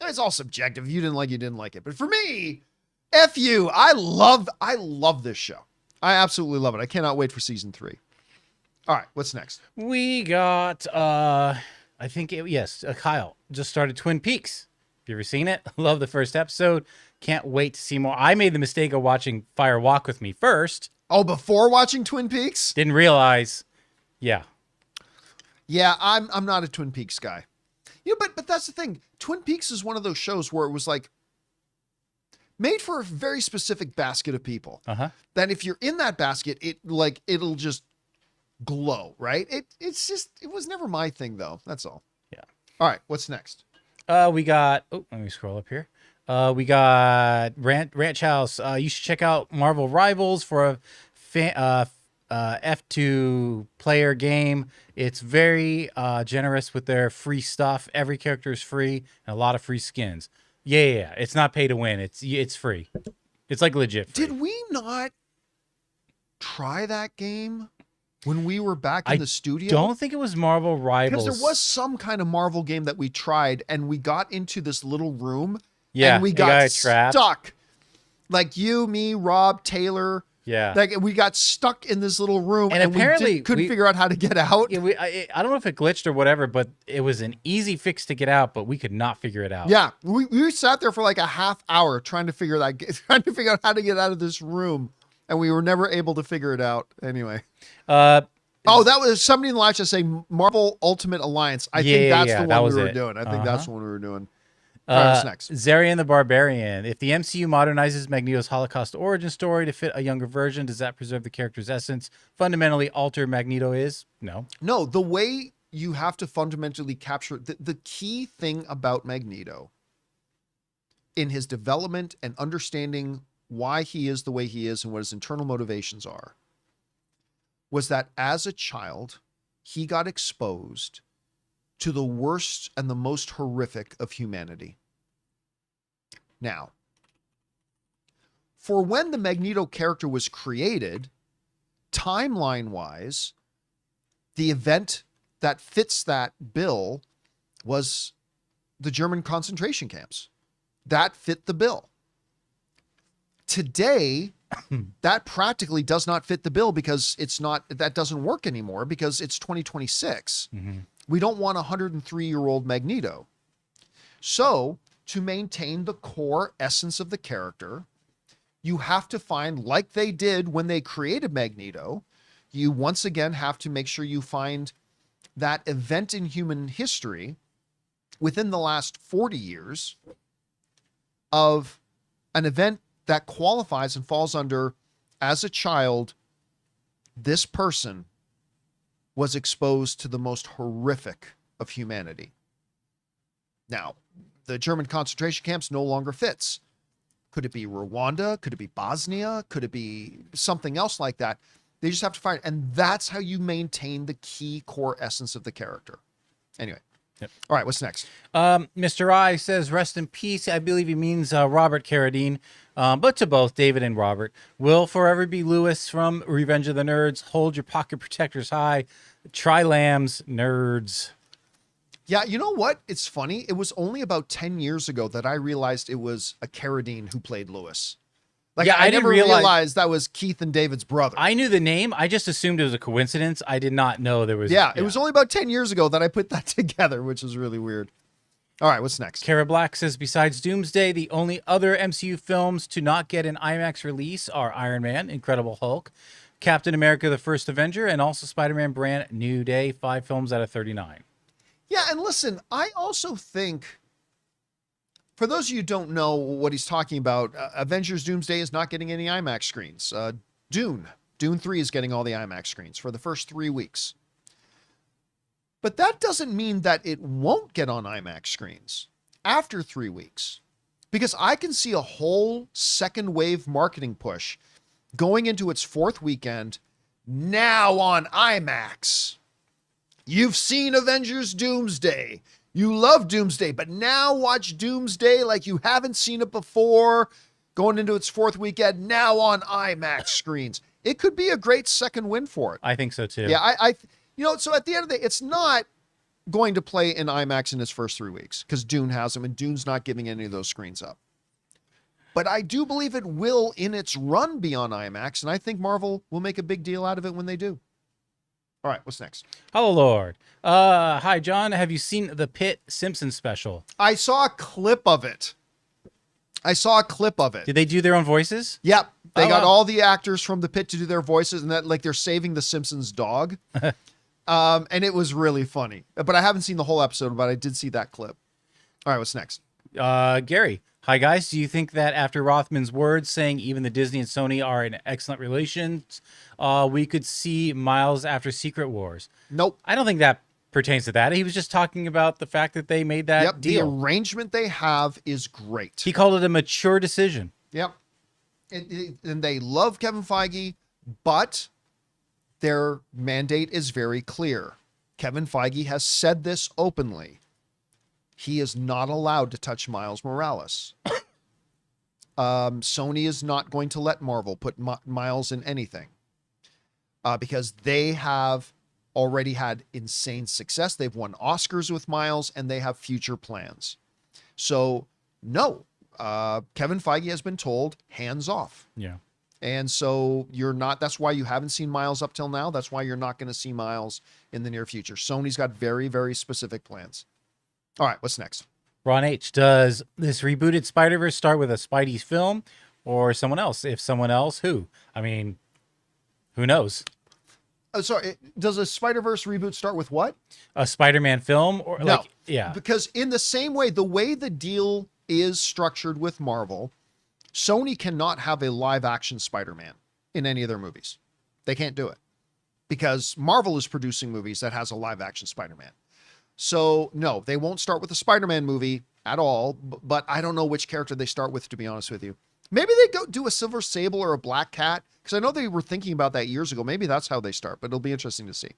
It's all subjective. If you didn't like it, you didn't like it. But for me, F you. I love this show. I absolutely love it. I cannot wait for season 3. All right, what's next? We got, Kyle just started Twin Peaks. You ever seen it? Love the first episode. Can't wait to see more. I made the mistake of watching Fire Walk with Me first. Oh, before watching Twin Peaks? Didn't realize. Yeah. Yeah, I'm not a Twin Peaks guy. But that's the thing. Twin Peaks is one of those shows where it was like made for a very specific basket of people. Uh-huh. That if you're in that basket, it'll just glow, right? It was never my thing though. That's all. Yeah. All right, what's next? We got, let me scroll up here. We got Ranch House. You should check out Marvel Rivals for a F2 player game. It's very generous with their free stuff. Every character is free and a lot of free skins. Yeah. It's not pay to win. It's free. It's like legit free. Did we not try that game when we were back in the studio? Don't think it was Marvel Rivals. Because there was some kind of Marvel game that we tried, and we got into this little room, yeah, and we got trapped. stuck. Like you, me, Rob, Taylor. Yeah. Like we got stuck in this little room, and apparently we couldn't figure out how to get out. Yeah, I don't know if it glitched or whatever, but it was an easy fix to get out, but we could not figure it out. Yeah, we sat there for like a half hour trying to figure out how to get out of this room, and we were never able to figure it out. Anyway. Oh, that was somebody in the live chat saying Marvel Ultimate Alliance. I think that's the one we were doing. I think that's the one we were doing. All right, what's next? Zarian the Barbarian. If the MCU modernizes Magneto's Holocaust origin story to fit a younger version, does that preserve the character's essence? Fundamentally alter Magneto is? No. No, the way you have to fundamentally capture the key thing about Magneto in his development and understanding why he is the way he is and what his internal motivations are was that as a child, he got exposed to the worst and the most horrific of humanity. Now, for when the Magneto character was created, timeline-wise, the event that fits that bill was the German concentration camps. That fit the bill. Today, that practically does not fit the bill because that doesn't work anymore because it's 2026. Mm-hmm. We don't want a 103-year-old Magneto. So to maintain the core essence of the character, you have to find, like they did when they created Magneto, you once again have to make sure you find that event in human history within the last 40 years of an event that qualifies and falls under, as a child, this person was exposed to the most horrific of humanity. Now, the German concentration camps no longer fits. Could it be Rwanda? Could it be Bosnia? Could it be something else like that? They just have to find it. And that's how you maintain the key core essence of the character. Anyway. Yep. All right, what's next? Mr. I says, rest in peace. I believe he means Robert Carradine, but to both David and Robert. Will forever be Lewis from Revenge of the Nerds. Hold your pocket protectors high. Tri-Lambs, nerds. Yeah, you know what? It's funny. It was only about 10 years ago that I realized it was a Carradine who played Lewis. Like, yeah, I never realized that was Keith and David's brother. I knew the name. I just assumed it was a coincidence. I did not know there was... Yeah, it was only about 10 years ago that I put that together, which is really weird. All right, what's next? Kara Black says, besides Doomsday, the only other MCU films to not get an IMAX release are Iron Man, Incredible Hulk, Captain America, The First Avenger, and also Spider-Man Brand New Day, 5 films out of 39. Yeah, and listen, I also think... For those of you who don't know what he's talking about, Avengers Doomsday is not getting any IMAX screens. Dune 3 is getting all the IMAX screens for the first 3 weeks. But that doesn't mean that it won't get on IMAX screens after 3 weeks. Because I can see a whole second wave marketing push going into its 4th weekend now on IMAX. You've seen Avengers Doomsday. You love Doomsday, but now watch Doomsday like you haven't seen it before, going into its 4th weekend, now on IMAX screens. It could be a great second win for it. I think so too. Yeah, so at the end of the day, it's not going to play in IMAX in its first 3 weeks because Dune has them, and Dune's not giving any of those screens up. But I do believe it will in its run be on IMAX, and I think Marvel will make a big deal out of it when they do. All right, what's next? Hello, Lord. Hi, John. Have you seen the Pitt Simpson special? I saw a clip of it. Did they do their own voices? Yep. They got wow. all the actors from the Pit to do their voices, and that like they're saving the Simpsons dog. And it was really funny. But I haven't seen the whole episode, but I did see that clip. All right, what's next? Gary. Hi, guys. Do you think that after Rothman's words saying even the Disney and Sony are in excellent relations, we could see Miles after Secret Wars? Nope. I don't think that pertains to that. He was just talking about the fact that they made that deal. The arrangement they have is great. He called it a mature decision. Yep. And they love Kevin Feige, but their mandate is very clear. Kevin Feige has said this openly. He is not allowed to touch Miles Morales. Sony is not going to let Marvel put Miles in anything because they have already had insane success. They've won Oscars with Miles, and they have future plans. So, no, Kevin Feige has been told hands off. Yeah. And so you're not, that's why you haven't seen Miles up till now. That's why you're not going to see Miles in the near future. Sony's got very, very specific plans. All right, what's next? Ron H. Does this rebooted Spider-Verse start with a Spidey film or someone else? If someone else, who? I mean, who knows? Sorry, does a Spider-Verse reboot start with what? A Spider-Man film? Or No. Yeah. Because in the same way, the way the deal is structured with Marvel, Sony cannot have a live-action Spider-Man in any of their movies. They can't do it. Because Marvel is producing movies that has a live-action Spider-Man. So, no, they won't start with a Spider-Man movie at all, but I don't know which character they start with, to be honest with you. Maybe they go do a Silver Sable or a Black Cat, because I know they were thinking about that years ago. Maybe that's how they start, but it'll be interesting to see.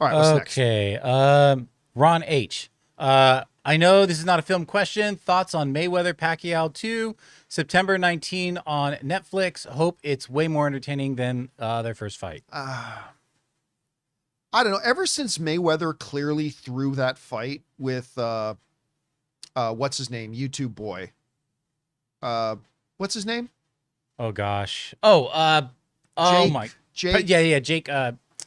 All right, what's next? Okay, Ron H. I know this is not a film question. Thoughts on Mayweather-Pacquiao 2, September 19 on Netflix. Hope it's way more entertaining than their first fight. I don't know. Ever since Mayweather clearly threw that fight with, what's his name? YouTube boy. What's his name? Oh, gosh. Oh, Jake. Yeah, Jake.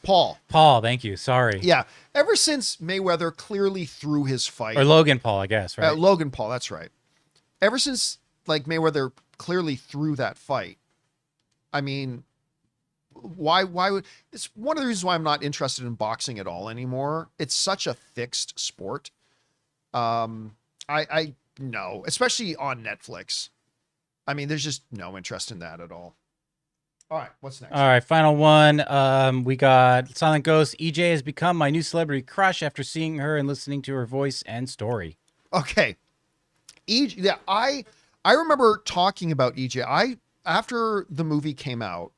Paul. Paul, thank you. Sorry. Yeah. Ever since Mayweather clearly threw his fight. Or Logan Paul, I guess, right? Logan Paul, that's right. Ever since, like, Mayweather clearly threw that fight, I mean, why would, it's one of the reasons why I'm not interested in boxing at all anymore. It's such a fixed sport. I no, especially on Netflix. I mean, there's just no interest in that at all. All right, what's next? All right, final one. We got Silent Ghost. EJ has become my new celebrity crush after seeing her and listening to her voice and story. Okay. EJ, yeah, I remember talking about EJ. After the movie came out,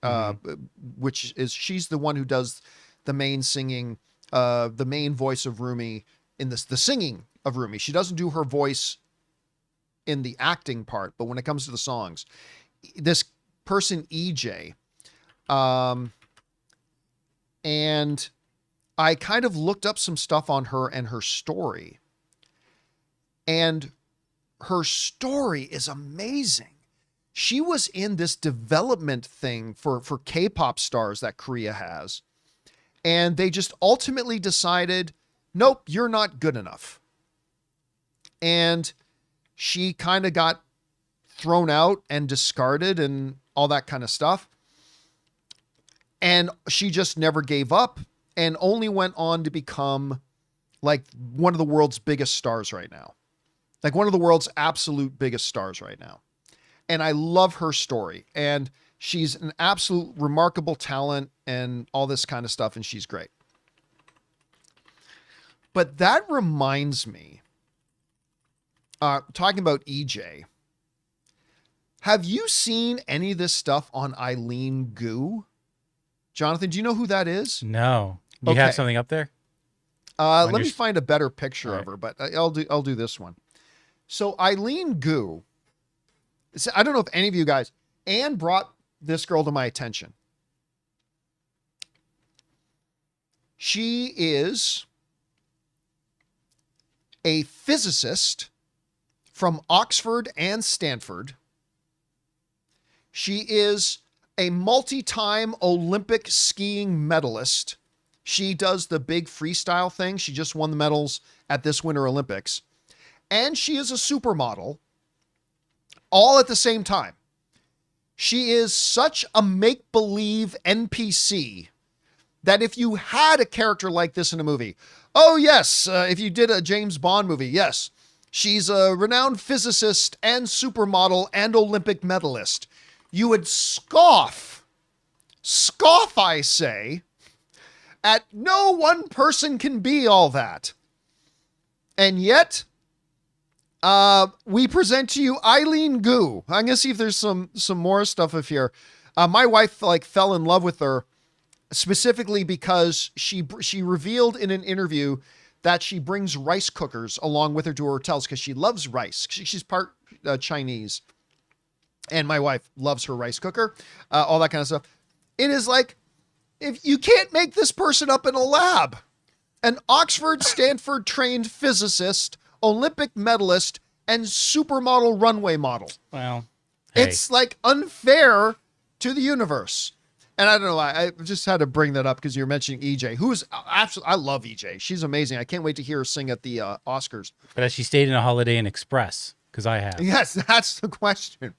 which is, she's the one who does the main singing, the main voice of Rumi in the singing of Rumi. She doesn't do her voice in the acting part, but when it comes to the songs, this person EJ, and I kind of looked up some stuff on her and her story, and her story is amazing. She was in this development thing for K-pop stars that Korea has, and they just ultimately decided, nope, you're not good enough. And she kind of got thrown out and discarded and all that kind of stuff. And she just never gave up and only went on to become like one of the world's biggest stars right now. Like one of the world's absolute biggest stars right now. And I love her story. And she's an absolute remarkable talent and all this kind of stuff. And she's great. But that reminds me, talking about EJ, have you seen any of this stuff on Eileen Gu? Jonathan, do you know who that is? No. You have something up there? Let me find a better picture of her, but I'll do this one. So Eileen Gu, I don't know if any of you guys, Anne brought this girl to my attention. She is a physicist from Oxford and Stanford. She is a multi-time Olympic skiing medalist. She does the big freestyle thing. She just won the medals at this Winter Olympics. And she is a supermodel all at the same time. She is such a make-believe NPC that if you had a character like this in a movie, oh yes, if you did a James Bond movie, yes, she's a renowned physicist and supermodel and Olympic medalist, you would scoff, I say, at no one person can be all that. And yet, we present to you Eileen Gu. I'm gonna see if there's some more stuff up here. My wife fell in love with her specifically because she revealed in an interview that she brings rice cookers along with her to her hotels because she loves rice. She's part Chinese, and my wife loves her rice cooker, all that kind of stuff. It is like, if you can't make this person up in a lab, an Oxford, Stanford trained physicist, Olympic medalist, and supermodel runway model. Well, hey. It's like unfair to the universe. And I don't know why. I just had to bring that up because you're mentioning EJ, who's absolutely, I love EJ. She's amazing. I can't wait to hear her sing at the Oscars. But has she stayed in a Holiday Inn Express? Because I have. Yes, that's the question.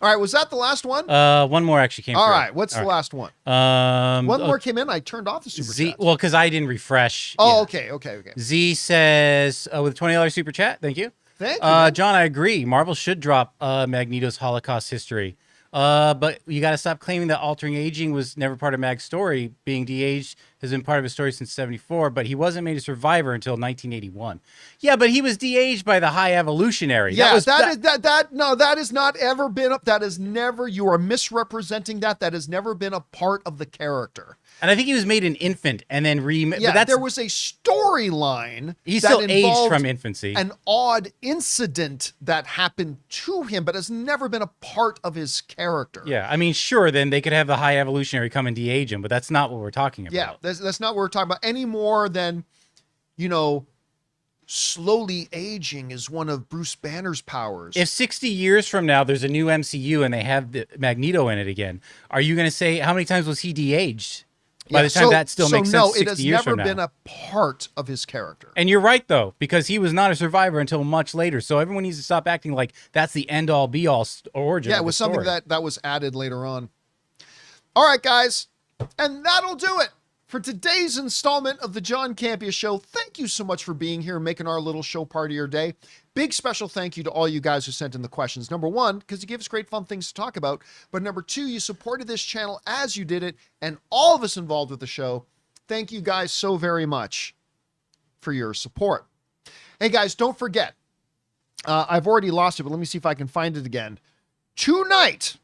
All right, was that the last one? One more actually came All through. right, what's the last one? One more came in. I turned off the super chat. Well, because I didn't refresh. Oh, yeah. okay. Z says, with a $20 super chat, thank you. Thank you. John, I agree. Marvel should drop Magneto's Holocaust history. But you got to stop claiming that altering aging was never part of Mag's story. Being de-aged has been part of his story since 74, but he wasn't made a survivor until 1981. Yeah, but he was de-aged by the High Evolutionary. Yeah, that has not ever been up. That is never, you are misrepresenting that. That has never been a part of the character. And I think he was made an infant and then yeah, but there was a storyline. He's still aged from infancy. An odd incident that happened to him, but has never been a part of his character. Yeah, I mean, sure, then they could have the High Evolutionary come and de-age him, but that's not what we're talking about. Yeah, that's not what we're talking about any more than, slowly aging is one of Bruce Banner's powers. If 60 years from now there's a new MCU and they have the Magneto in it again, are you going to say, how many times was he de-aged? By the time that still makes sense 60 years from now. No, it has never been a part of his character. And you're right, though, because he was not a survivor until much later. So everyone needs to stop acting like that's the end-all, be-all origin. Yeah, it was something that was added later on. All right, guys. And that'll do it for today's installment of the John Campea Show. Thank you so much for being here and making our little show part of your day. Big special thank you to all you guys who sent in the questions. Number one, because you give us great fun things to talk about. But number two, you supported this channel as you did it, and all of us involved with the show. Thank you guys so very much for your support. Hey guys, don't forget, I've already lost it, but let me see if I can find it again. Tonight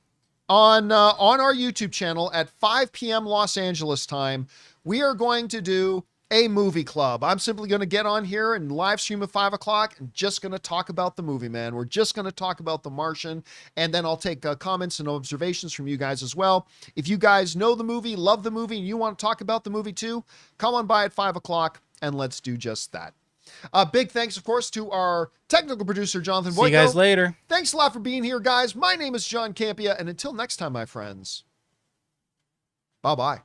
on our YouTube channel at 5 p.m. Los Angeles time, we are going to do a movie club. I'm simply going to get on here and live stream at 5 o'clock and just going to talk about the movie, man. We're just going to talk about The Martian, and then I'll take comments and observations from you guys as well. If you guys know the movie, love the movie, and you want to talk about the movie too, come on by at 5 o'clock and let's do just that. Big thanks, of course, to our technical producer, Jonathan Boyko. See you guys later. Thanks a lot for being here, guys. My name is John Campea, and until next time, my friends, bye-bye.